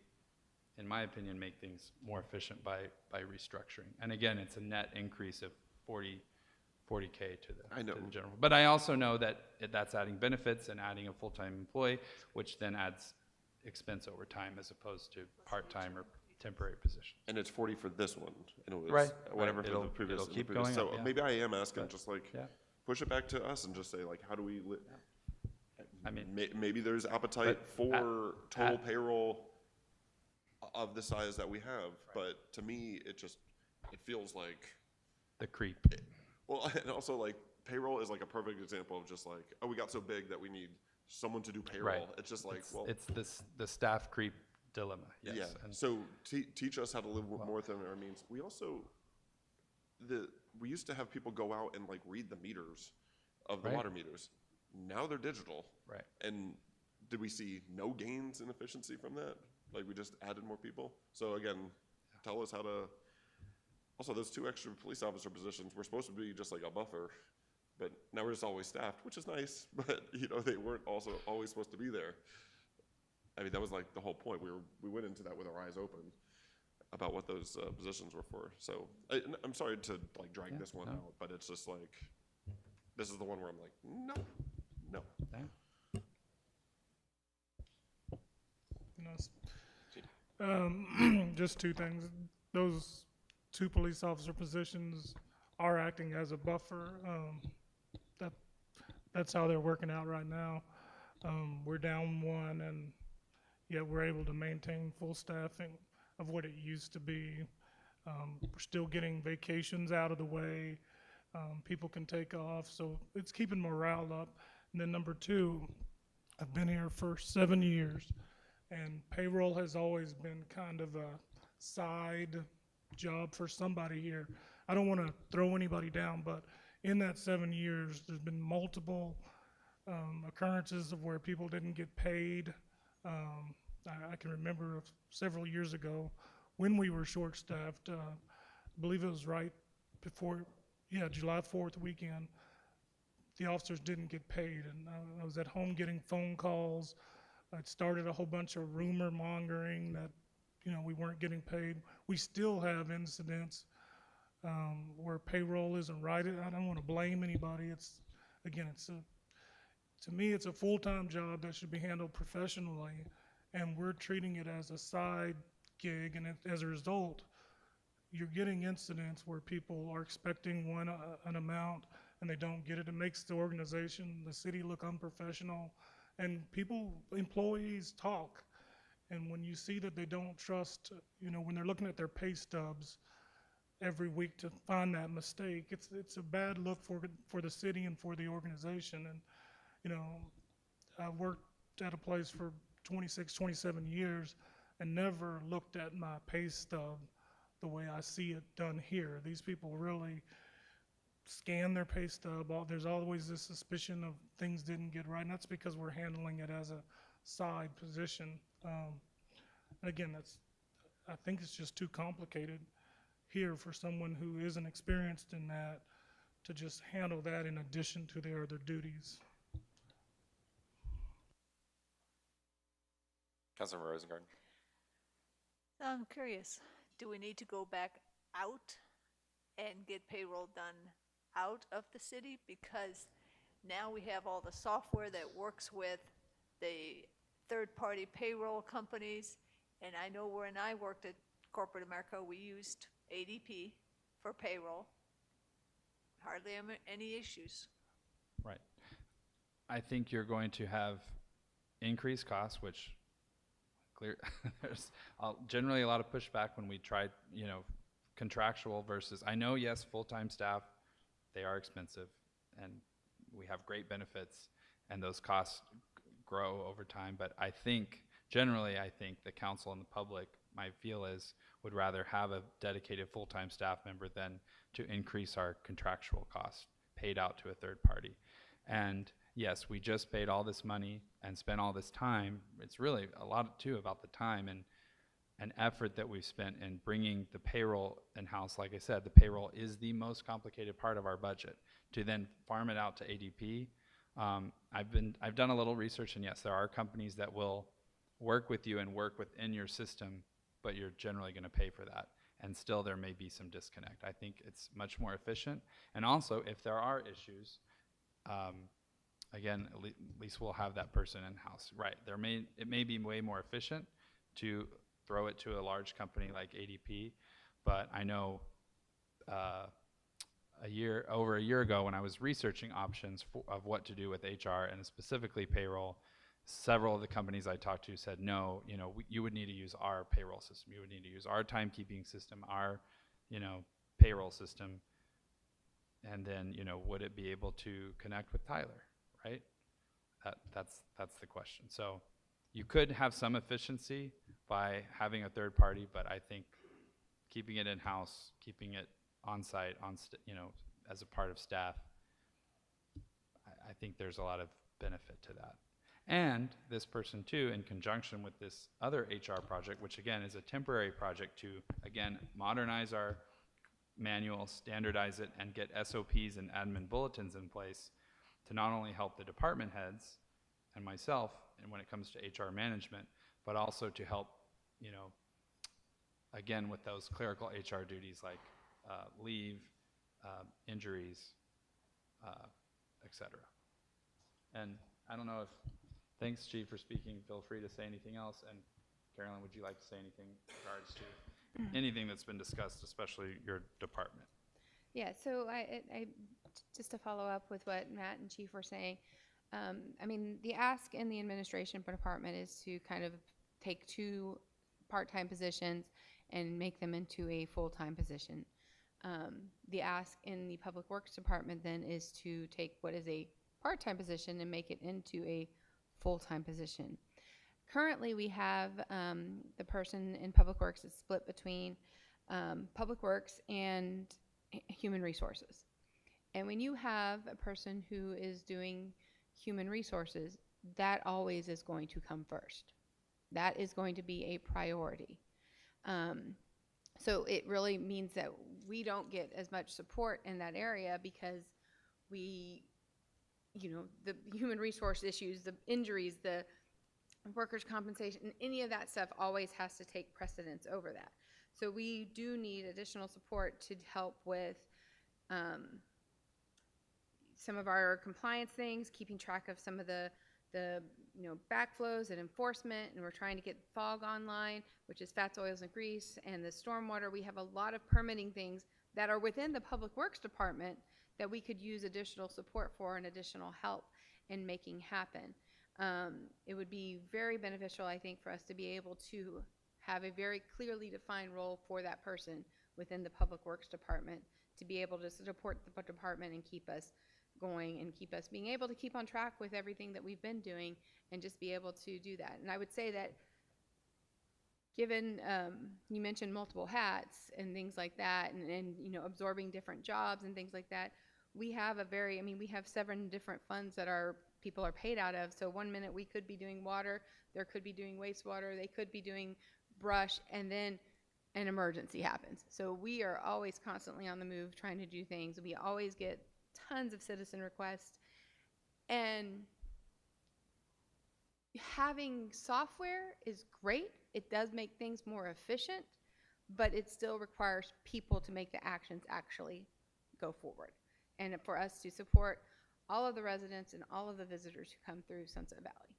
in my opinion, make things more efficient by restructuring? And again, it's a net increase of 40K to the general. But I also know that that's adding benefits and adding a full-time employee, which then adds expense over time as opposed to part-time or temporary positions. And it's 40 for this one, and it was Right, whatever right. for the previous. It'll keep previous. going So up, yeah. maybe I am asking, just like, Yeah. push it back to us and just say, like, how do we, I mean, maybe there's appetite But for total payroll of the size that we have, but to me, it feels like, the creep. well, and also like payroll is like a perfect example of just like, oh, we got so big that we need someone to do payroll. Right. It's just like, well, It's the staff creep dilemma, yes. yeah. And So teach us how to live more within our means. We also, we used to have people go out and like read the meters of the Right. water meters. Now they're digital. Right. And did we see no gains in efficiency from that? Like we just added more people? So again, tell us how to, also those 2 extra police officer positions were supposed to be just like a buffer, but now we're just always staffed, which is nice, but you know, they weren't also always supposed to be there. I mean, that was like the whole point. We went into that with our eyes open about what those positions were for. So I'm sorry to like drag this one out, but it's just like, this is the one where I'm like, no. Just 2 things. Those 2 police officer positions are acting as a buffer. That's how they're working out right now. We're down 1, and yet we're able to maintain full staffing of what it used to be. We're still getting vacations out of the way. People can take off, so it's keeping morale up. And then number 2, I've been here for 7 years, and payroll has always been kind of a side job for somebody here. I don't want to throw anybody down, but in that 7 years, there's been multiple occurrences of where people didn't get paid. I can remember several years ago when we were short-staffed, I believe it was right before, July 4th weekend, the officers didn't get paid. And I was at home getting phone calls. It started a whole bunch of rumor mongering that, you know, we weren't getting paid. We still have incidents where payroll isn't right. I don't want to blame anybody. To me, it's a full-time job that should be handled professionally, and we're treating it as a side gig, and as a result, you're getting incidents where people are expecting an amount and they don't get it. It makes the organization, the city, look unprofessional, and employees talk. And when you see that they don't trust, you know, when they're looking at their pay stubs every week to find that mistake, it's a bad look for the city and for the organization. And you know, I worked at a place for 26, 27 years and never looked at my pay stub the way I see it done here. These people really scan their pay stub. There's always this suspicion of things didn't get right, and that's because we're handling it as a side position. Again, I think it's just too complicated here for someone who isn't experienced in that to just handle that in addition to their other duties. Councilmember Rosengard. So I'm curious, do we need to go back out and get payroll done out of the city? Because now we have all the software that works with the third-party payroll companies. And I know when I worked at corporate America, we used ADP for payroll. Hardly any issues. Right. I think you're going to have increased costs, which there's generally a lot of pushback when we try, you know, contractual versus, I know, yes, full-time staff, they are expensive, and we have great benefits, and those costs grow over time. But I think, generally, I think the council and the public, my feel is, would rather have a dedicated full-time staff member than to increase our contractual costs paid out to a third party. And yes, we just paid all this money and spent all this time. It's really a lot too about the time and effort that we've spent in bringing the payroll in-house. Like I said, the payroll is the most complicated part of our budget. To then farm it out to ADP, I've done a little research, and yes, there are companies that will work with you and work within your system, but you're generally going to pay for that. And still there may be some disconnect. I think it's much more efficient. And also, if there are issues, again, at least we'll have that person in-house. Right, it may be way more efficient to throw it to a large company like ADP, but I know over a year ago when I was researching options of what to do with HR and specifically payroll, several of the companies I talked to said, no, you know, you would need to use our payroll system. You would need to use our timekeeping system, our, you know, payroll system. And then, you know, would it be able to connect with Tyler, right? That's the question. So you could have some efficiency by having a third party, but I think keeping it in-house, keeping it on-site, you know, as a part of staff, I think there's a lot of benefit to that. And this person too, in conjunction with this other HR project, which again is a temporary project to, again, modernize our manual, standardize it, and get SOPs and admin bulletins in place to not only help the department heads and myself, and when it comes to HR management, but also to help, you know, again, with those clerical HR duties like leave, injuries, etc. And I don't know if, thanks, Chief, for speaking. Feel free to say anything else. And Carolyn, would you like to say anything in regards to anything that's been discussed, especially your department? Yeah, so I just to follow up with what Matt and Chief were saying, I mean, the ask in the administration department is to kind of take 2 part-time positions and make them into a full-time position. The ask in the public works department then is to take what is a part-time position and make it into a full-time position. Currently, we have the person in public works is split between public works and human resources. And when you have a person who is doing human resources, that always is going to come first. That is going to be a priority. So it really means that we don't get as much support in that area because we the human resource issues, the injuries, the workers' compensation, any of that stuff always has to take precedence over that. So we do need additional support to help with some of our compliance things, keeping track of some of the backflows and enforcement, and we're trying to get fog online, which is fats, oils, and grease, and the stormwater. We have a lot of permitting things that are within the Public Works Department that we could use additional support for and additional help in making happen. It would be very beneficial, I think, for us to be able to have a very clearly defined role for that person within the Public Works Department to be able to support the department and keep us going and keep us being able to keep on track with everything that we've been doing and just be able to do that. And I would say that given you mentioned multiple hats and things like that and absorbing different jobs and things like that, we have we have 7 different funds that our people are paid out of. So one minute we could be doing water, there could be doing wastewater, they could be doing brush, and then an emergency happens. So we are always constantly on the move trying to do things. We always get tons of citizen requests, and having software is great. It does make things more efficient, but it still requires people to make the actions actually go forward, and for us to support all of the residents and all of the visitors who come through Sunset Valley.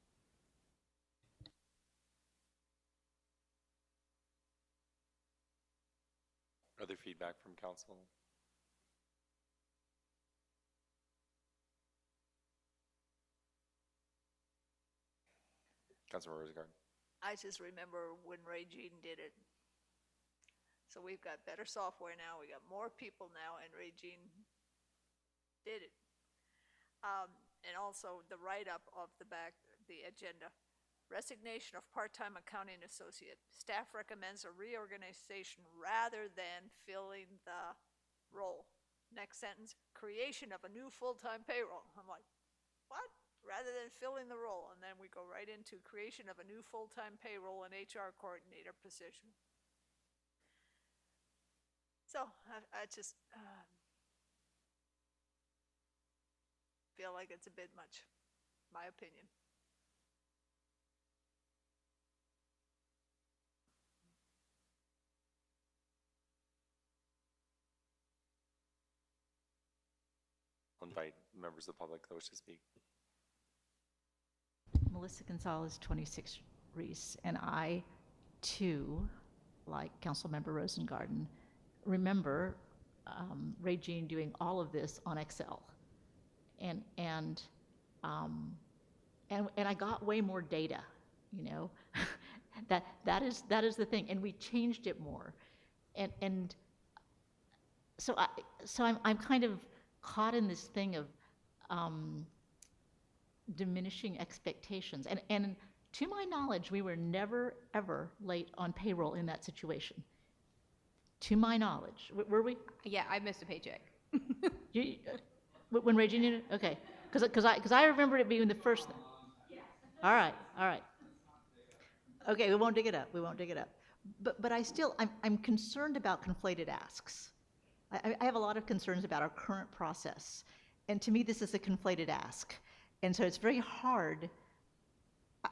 Other feedback from council? Councilor Rosengard. I just remember when Ray Jean did it. So we've got better software now, we got more people now, and Ray Jean did it. And also the write-up of the agenda. Resignation of part-time accounting associate. Staff recommends a reorganization rather than filling the role. Next sentence, creation of a new full-time payroll. I'm like, what? Rather than filling the role. And then we go right into creation of a new full-time payroll and HR coordinator position. So I just feel like it's a bit much, my opinion. I'll invite members of the public that wish to speak. Melissa Gonzalez, 26 Reese, and I, too, like Councilmember Rosengarten, remember Ray Jean doing all of this on Excel, and I got way more data, that is the thing, and we changed it more, and so I'm kind of caught in this thing of diminishing expectations. And to my knowledge, we were never, ever late on payroll in that situation. To my knowledge. Were we? Yeah, I missed a paycheck. When Ray Jean did it? Okay. Because I remember it being the first thing. All right. Okay, we won't dig it up. But I'm concerned about conflated asks. I have a lot of concerns about our current process. And to me, this is a conflated ask. And so it's very hard.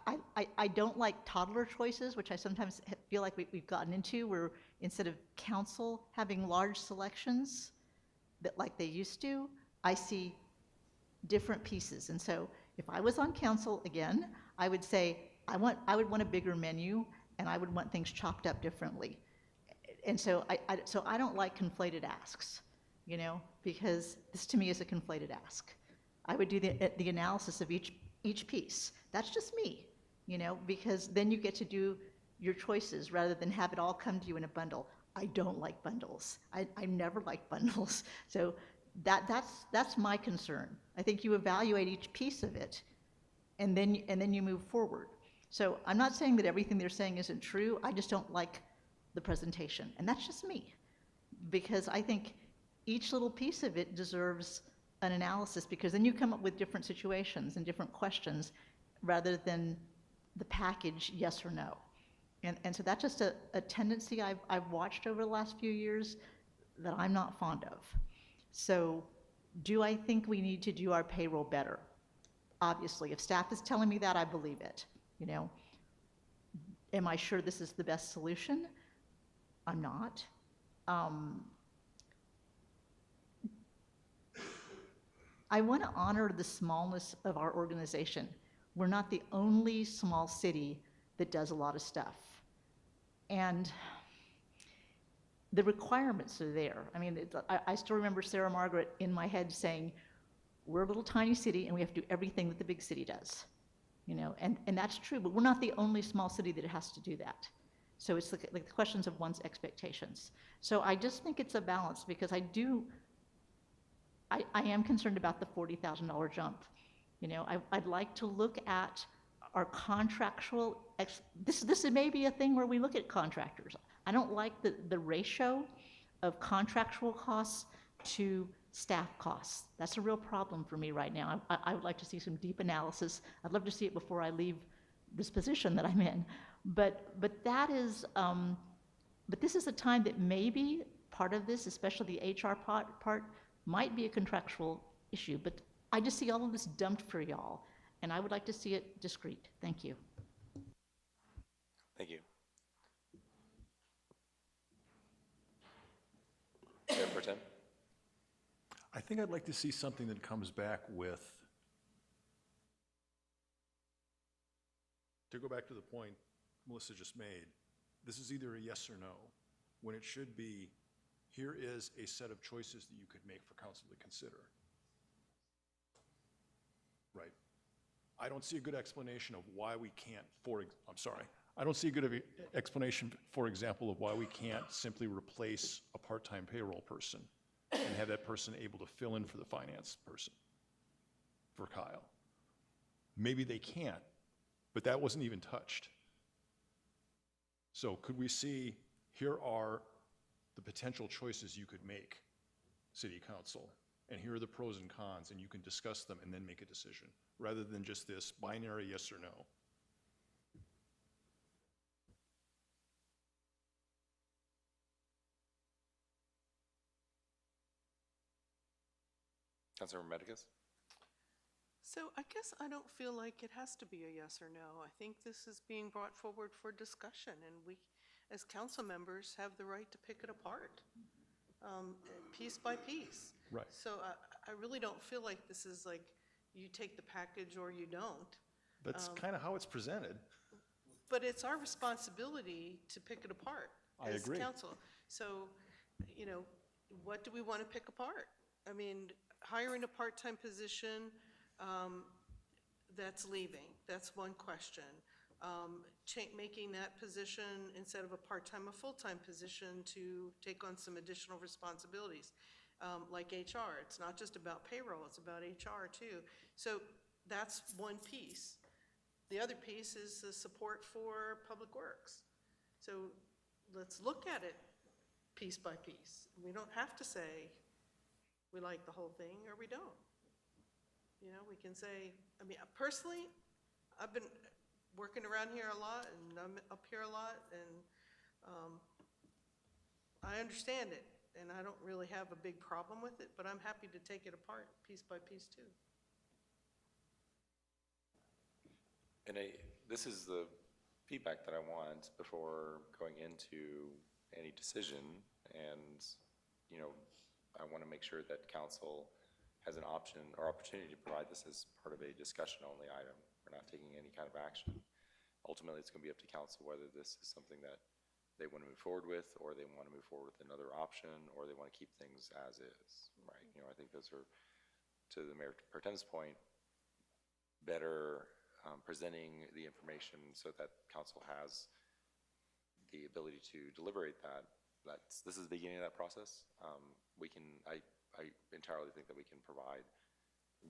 I don't like toddler choices, which I sometimes feel like we've gotten into, where instead of council having large selections that like they used to, I see different pieces. And so if I was on council again, I would say I would want a bigger menu, and I would want things chopped up differently. And so I don't like conflated asks, because this to me is a conflated ask. I would do the analysis of each piece. That's just me, because then you get to do your choices rather than have it all come to you in a bundle. I don't like bundles. I never liked bundles. So that's my concern. I think you evaluate each piece of it, and then you move forward. So I'm not saying that everything they're saying isn't true. I just don't like the presentation, and that's just me, because I think each little piece of it deserves an analysis, because then you come up with different situations and different questions rather than the package yes or no. And so that's just a tendency I've watched over the last few years that I'm not fond of. So do I think we need to do our payroll better? obviously. If staff is telling me that, I believe it, you know. Am I sure this is the best solution? I'm not. I want to honor the smallness of our organization. We're not the only small city that does a lot of stuff. And the requirements are there. I mean, I still remember Sarah Margaret in my head saying, we're a little tiny city and we have to do everything that the big city does. You know, and that's true, but we're not the only small city that has to do that. So it's like the questions of one's expectations. So I just think it's a balance, because I am concerned about the $40,000 jump. You know, I'd like to look at our contractual, this may be a thing where we look at contractors. I don't like the ratio of contractual costs to staff costs. That's a real problem for me right now. I would like to see some deep analysis. I'd love to see it before I leave this position that I'm in. But that is, but this is a time that maybe part of this, especially the HR part, might be a contractual issue. But I just see all of this dumped for y'all, and I would like to see it discreet. Thank you. Thank you. Mayor Pro Tem? I think I'd like to see something that comes back with, to go back to the point Melissa just made, this is either a yes or no, when it should be, here is a set of choices that you could make for council to consider. Right. I don't see a good explanation of why we can't, I don't see a good explanation, for example, of why we can't simply replace a part-time payroll person and have that person able to fill in for the finance person, for Kyle. Maybe they can't, but that wasn't even touched. So could we see, here are the potential choices you could make, City Council, and here are the pros and cons, and you can discuss them and then make a decision, rather than just this binary yes or no. Councilor Medicus? So I guess I don't feel like it has to be a yes or no. I think this is being brought forward for discussion, and we, as council members, have the right to pick it apart, piece by piece. Right. So I really don't feel like this is like you take the package or you don't. That's kind of how it's presented. But it's our responsibility to pick it apart I as agree. council. So, you know, what do we want to pick apart? I mean, hiring a part-time position that's leaving, that's one question. Making that position, instead of a part-time, a full-time position to take on some additional responsibilities, like HR. It's not just about payroll, it's about HR too. So that's one piece. The other piece is the support for Public Works. So let's look at it piece by piece. We don't have to say we like the whole thing or we don't. You know, we can say, I mean, personally, I've been working around here a lot and I'm up here a lot, and I understand it and I don't really have a big problem with it, but I'm happy to take it apart piece by piece too. And this is the feedback that I want before going into any decision, and, you know, I want to make sure that council has an option or opportunity to provide this as part of a discussion-only item. We're not taking any kind of action. Ultimately, it's going to be up to council whether this is something that they want to move forward with, or they want to move forward with another option, or they want to keep things as is, right? You know, I think those are, to the Mayor Pro Tem's point, better presenting the information so that council has the ability to deliberate that. This is the beginning of that process. I entirely think that we can provide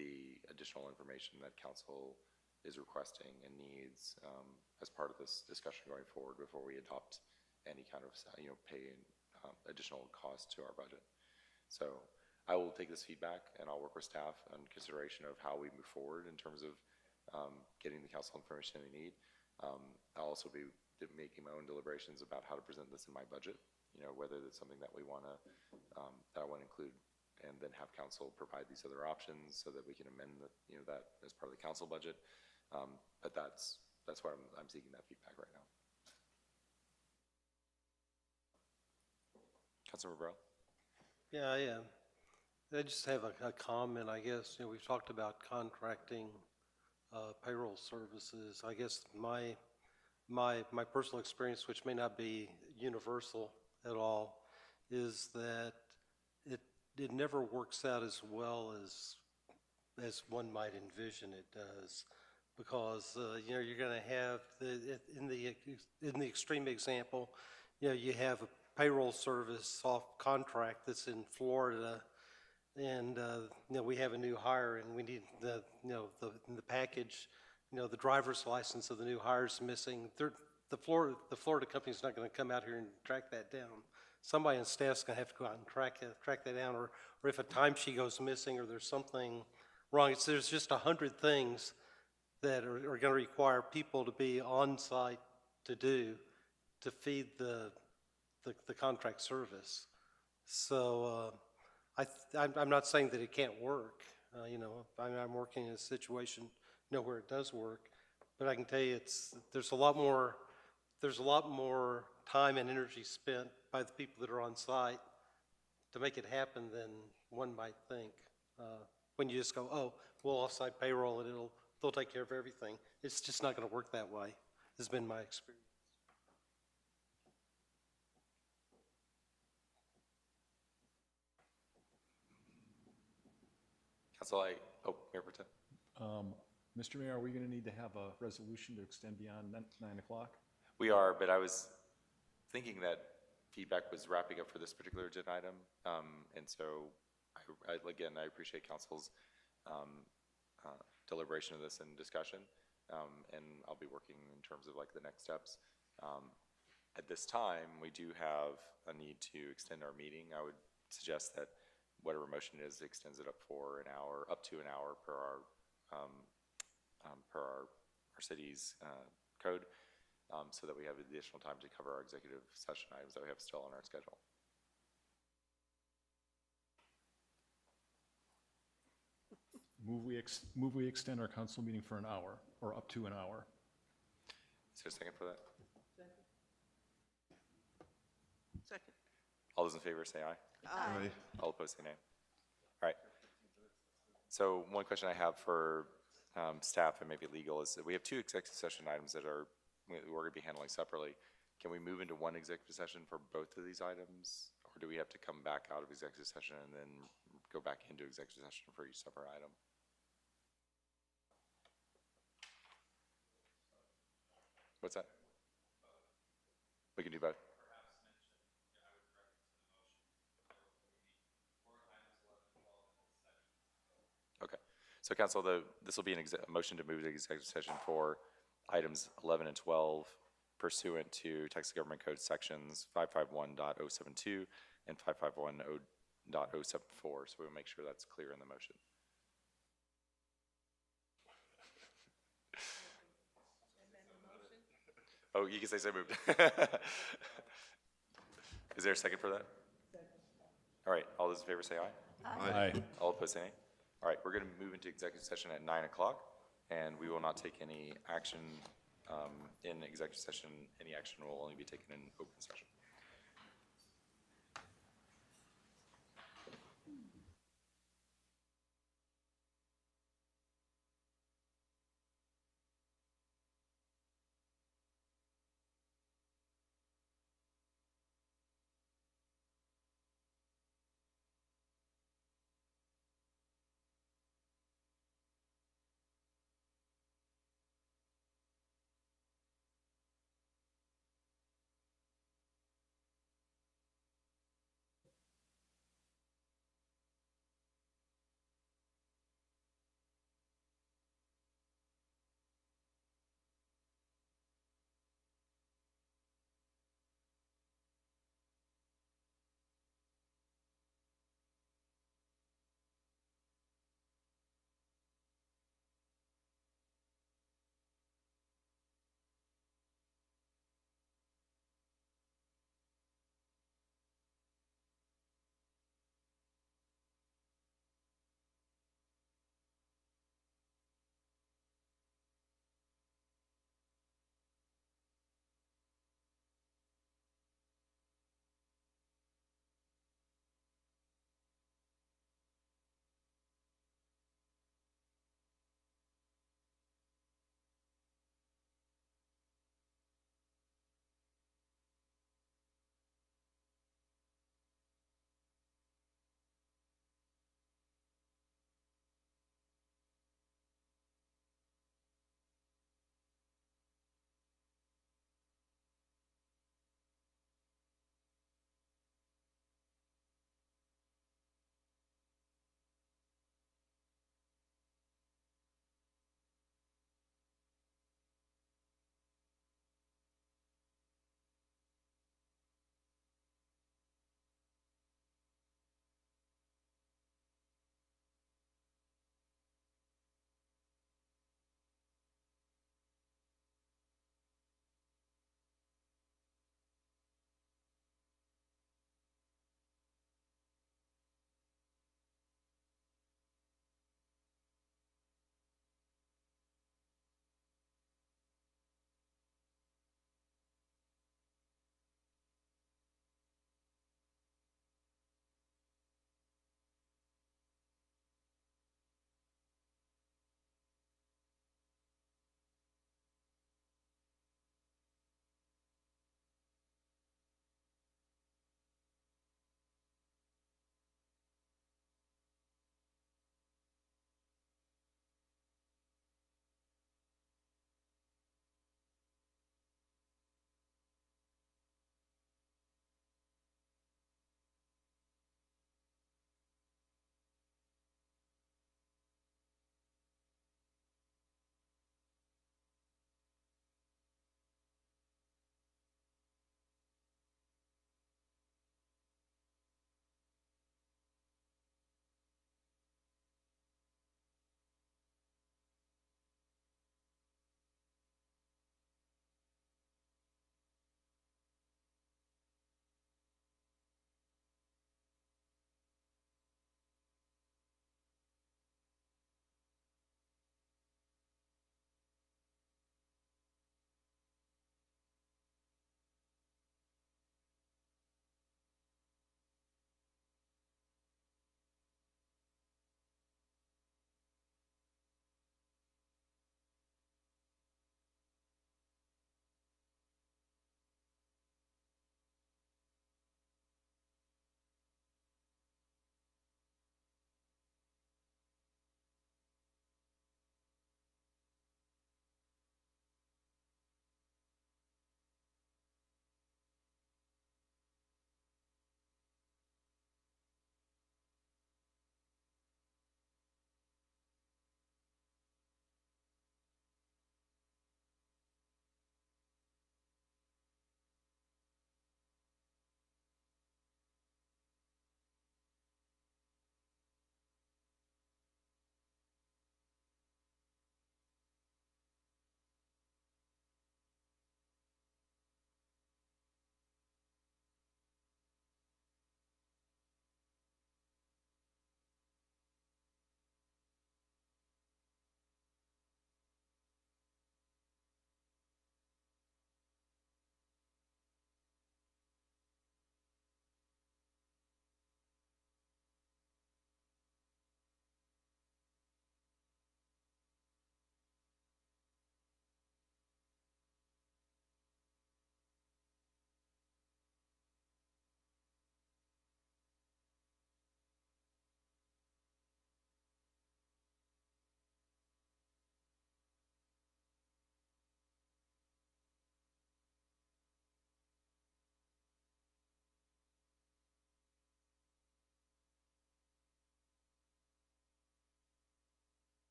the additional information that council is requesting and needs as part of this discussion going forward before we adopt any kind of, you know, pay additional cost to our budget. So I will take this feedback and I'll work with staff on consideration of how we move forward in terms of getting the council information they need. I'll also be making my own deliberations about how to present this in my budget, you know, whether it's something that we want to, that I want to include and then have council provide these other options so that we can amend the, that as part of the council budget. But that's why I'm seeking that feedback right now. Councilmember Burrell? Yeah, I am. I just have a comment, I guess. We've talked about contracting payroll services. I guess my personal experience, which may not be universal at all, is that it never works out as well as one might envision it does, because you're going to have in the extreme example, you have a payroll service off contract that's in Florida, and we have a new hire, and we need the package, the driver's license of the new hire's missing. The Florida company's not going to come out here and track that down. Somebody on staff's going to have to go out and track that down, or if a timesheet goes missing, or there's something wrong. There's just 100 things that are going to require people to be on site to do to feed the contract service. So I'm not saying that it can't work. I'm working in a situation where it does work, but I can tell you there's a lot more time and energy spent by the people that are on site to make it happen than one might think. When you just go, oh, we'll off-site payroll and they'll take care of everything. It's just not going to work that way. Has been my experience. Council, Mayor Pro Tem. Mr. Mayor, are we going to need to have a resolution to extend beyond 9 o'clock? We are, but I was thinking that feedback was wrapping up for this particular agenda item, and so again, I appreciate council's deliberation of this and discussion, and I'll be working in terms of the next steps. At this time, we do have a need to extend our meeting. I would suggest that whatever motion it is extends it up for an hour, up to an hour per our city's code, so that we have additional time to cover our executive session items that we have still on our schedule. Move we extend our council meeting for an hour, or up to an hour. Is there a second for that? Second. All those in favor say aye. Aye. All opposed say nay. All right. So one question I have for staff and maybe legal is that we have two executive session items that we're going to be handling separately. Can we move into one executive session for both of these items, or do we have to come back out of executive session and then go back into executive session for each separate item? What's that? We can do both. Okay. So council, this will be a motion to move to executive session for items 11 and 12 pursuant to Texas Government Code sections 551.072 and 551.074. So we'll make sure that's clear in the motion. Oh, you can say so moved. Is there a second for that? Second. All right, all those in favor say aye. Aye. All opposed say nay. All right, we're going to move into executive session at 9 o'clock, and we will not take any action in executive session. Any action will only be taken in open session.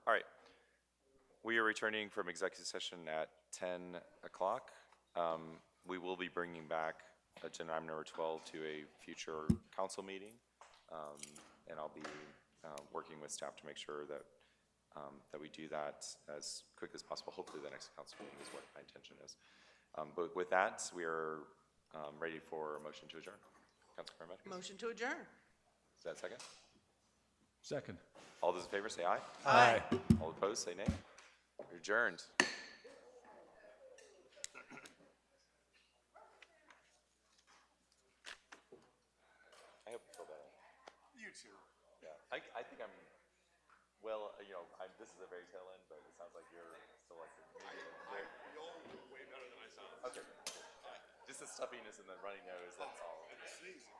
All right. We are returning from executive session at 10 o'clock. We will be bringing back agenda item number 12 to a future council meeting. And I'll be working with staff to make sure that that we do that as quick as possible. Hopefully the next council meeting is what my intention is. But with that, we are ready for a motion to adjourn. Councilor Medicus? Motion to adjourn. Is that second? Second. All those in favor say aye. Aye. All opposed say nay. We're adjourned. I hope you feel better. You too. Yeah, I think I'm, well, you know, this is a very tail end, but it sounds like you're still like. You're way better than I sound. Okay. Just the stuffiness and the runny nose, that's all. Sneezing.